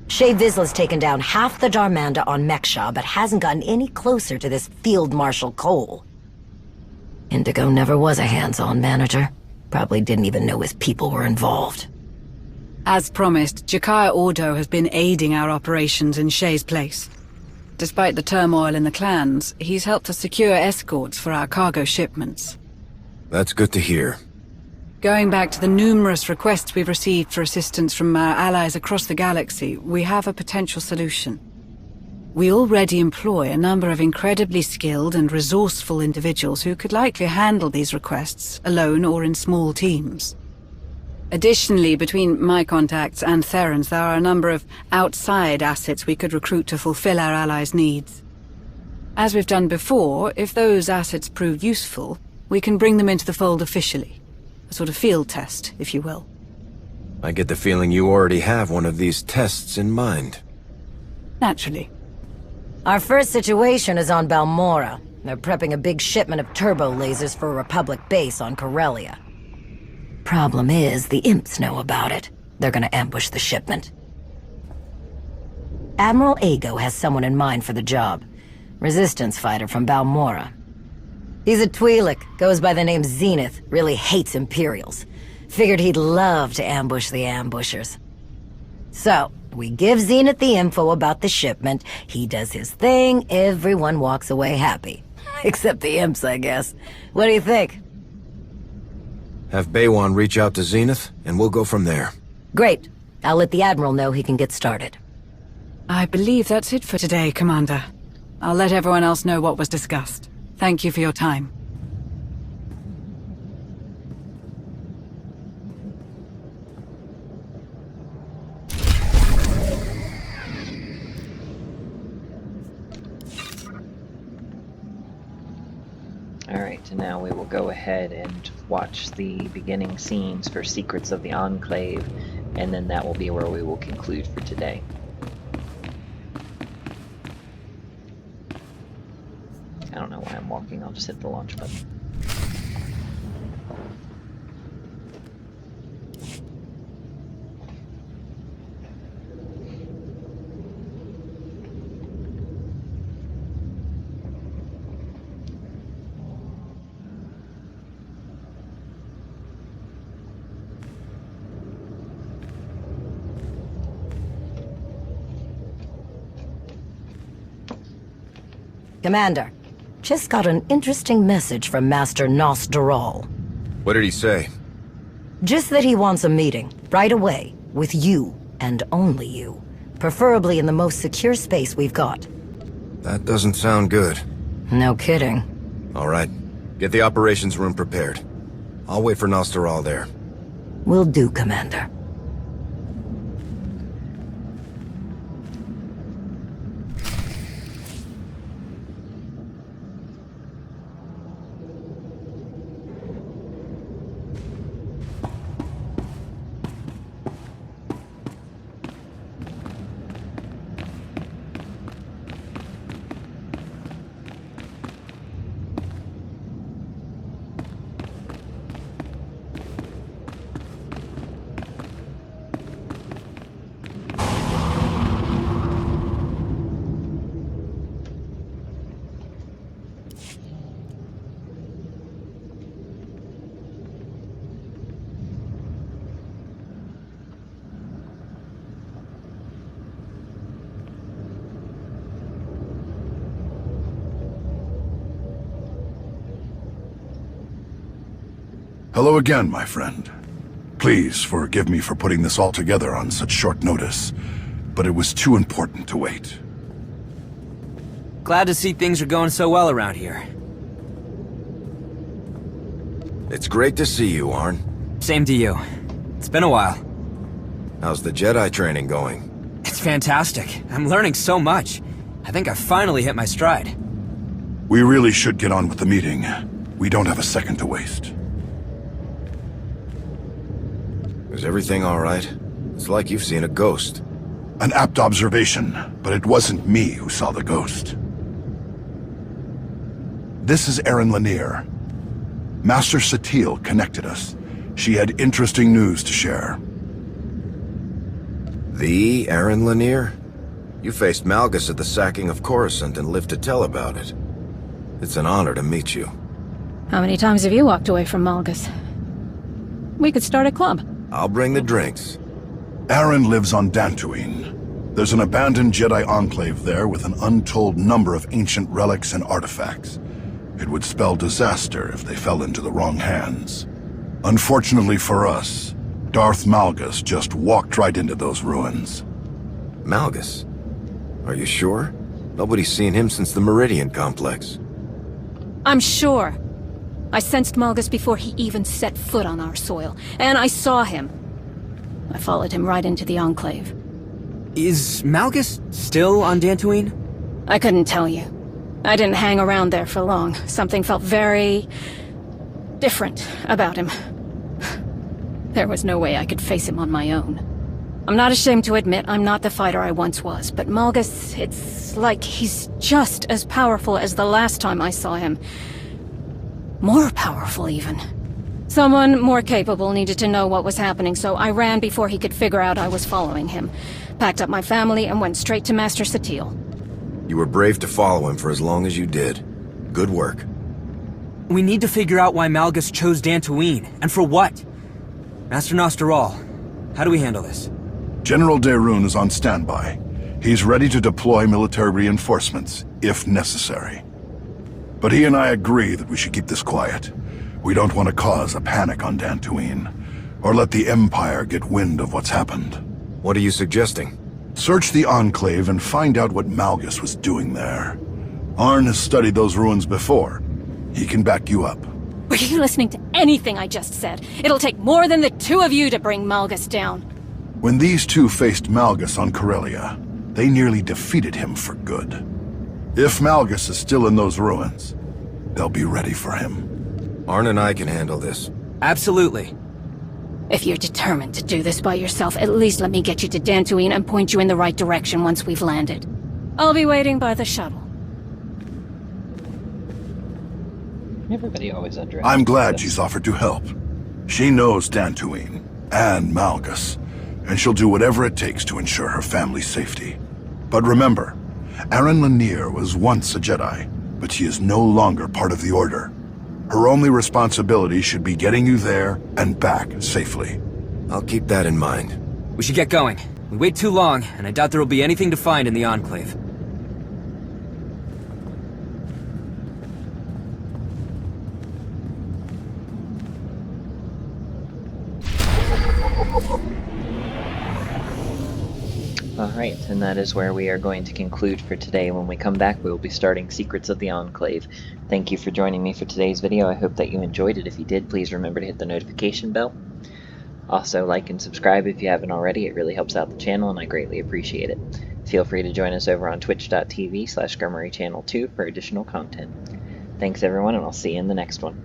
Shae Vizsla's taken down half the Darmanda on Mekshah, but hasn't gotten any closer to this Field Marshal Cole. Indigo never was a hands-on manager. Probably didn't even know his people were involved. As promised, Jakaya Ordo has been aiding our operations in Shae's place. Despite the turmoil in the clans, he's helped us secure escorts for our cargo shipments. That's good to hear. Going back to the numerous requests we've received for assistance from our allies across the galaxy, we have a potential solution. We already employ a number of incredibly skilled and resourceful individuals who could likely handle these requests, alone or in small teams. Additionally, between my contacts and Theron's, there are a number of outside assets we could recruit to fulfill our allies' needs. As we've done before, if those assets prove useful, we can bring them into the fold officially. A sort of field test, if you will. I get the feeling you already have one of these tests in mind. Naturally. Our first situation is on Balmorra. They're prepping a big shipment of turbo lasers for a Republic base on Corellia. Problem is, the imps know about it. They're gonna ambush the shipment. Admiral Ago has someone in mind for the job. Resistance fighter from Balmorra. He's a Twi'lek, goes by the name Zenith, really hates Imperials. Figured he'd love to ambush the ambushers. So, we give Zenith the info about the shipment, he does his thing, everyone walks away happy. Except the imps, I guess. What do you think? Have Baywan reach out to Zenith, and we'll go from there. Great. I'll let the Admiral know he can get started. I believe that's it for today, Commander. I'll let everyone else know what was discussed. Thank you for your time. Alright, and now we will go ahead and watch the beginning scenes for Secrets of the Enclave, and then that will be where we will conclude for today. I don't know why I'm walking, I'll just hit the launch button. Commander, just got an interesting message from Master Nosdaral. What did he say? Just that he wants a meeting, right away, with you, and only you. Preferably in the most secure space we've got. That doesn't sound good. No kidding. All right. Get the operations room prepared. I'll wait for Nosdaral there. Will do, Commander. Hello again, my friend. Please forgive me for putting this all together on such short notice. but it was too important to wait. Glad to see things are going so well around here. It's great to see you, Arn. Same to you. It's been a while. How's the Jedi training going? It's fantastic. I'm learning so much. I think I finally hit my stride. We really should get on with the meeting. We don't have a second to waste. Is everything all right? It's like you've seen a ghost. An apt observation, but it wasn't me who saw the ghost. This is Erin Lanier. Master Satele connected us. She had interesting news to share. The Erin Lanier? You faced Malgus at the sacking of Coruscant and lived to tell about it. It's an honor to meet you. How many times have you walked away from Malgus? We could start a club. I'll bring the drinks. Erin lives on Dantooine. There's an abandoned Jedi enclave there with an untold number of ancient relics and artifacts. It would spell disaster if they fell into the wrong hands. Unfortunately for us, Darth Malgus just walked right into those ruins. Malgus? Are you sure? Nobody's seen him since the Meridian Complex. I'm sure. I sensed Malgus before he even set foot on our soil, and I saw him. I followed him right into the Enclave. Is Malgus still on Dantooine? I couldn't tell you. I didn't hang around there for long. Something felt very different about him. There was no way I could face him on my own. I'm not ashamed to admit I'm not the fighter I once was, but Malgus, it's like he's just as powerful as the last time I saw him. More powerful, even. Someone more capable needed to know what was happening, so I ran before he could figure out I was following him. Packed up my family and went straight to Master Satele. You were brave to follow him for as long as you did. Good work. We need to figure out why Malgus chose Dantooine, and for what. Master Nostaral, how do we handle this? General Daerun is on standby. He's ready to deploy military reinforcements, if necessary. But he and I agree that we should keep this quiet. We don't want to cause a panic on Dantooine, or let the Empire get wind of what's happened. What are you suggesting? Search the Enclave and find out what Malgus was doing there. Arn has studied those ruins before. He can back you up. Were you listening to anything I just said? It'll take more than the two of you to bring Malgus down. When these two faced Malgus on Corellia, they nearly defeated him for good. If Malgus is still in those ruins, they'll be ready for him. Arn and I can handle this. Absolutely. If you're determined to do this by yourself, at least let me get you to Dantooine and point you in the right direction once we've landed. I'll be waiting by the shuttle. Everybody always underestimates. I'm glad she's offered to help. She knows Dantooine and Malgus, and she'll do whatever it takes to ensure her family's safety. But remember, Erin Lanier was once a Jedi, but she is no longer part of the Order. Her only responsibility should be getting you there and back safely. I'll keep that in mind. We should get going. We wait too long, and I doubt there will be anything to find in the Enclave. Alright, and that is where we are going to conclude for today. When we come back, we will be starting Secrets of the Enclave. Thank you for joining me for today's video. I hope that you enjoyed it. If you did, please remember to hit the notification bell. Also, like and subscribe if you haven't already. It really helps out the channel, and I greatly appreciate it. Feel free to join us over on twitch.tv/Gremory Channel 2 for additional content. Thanks everyone, and I'll see you in the next one.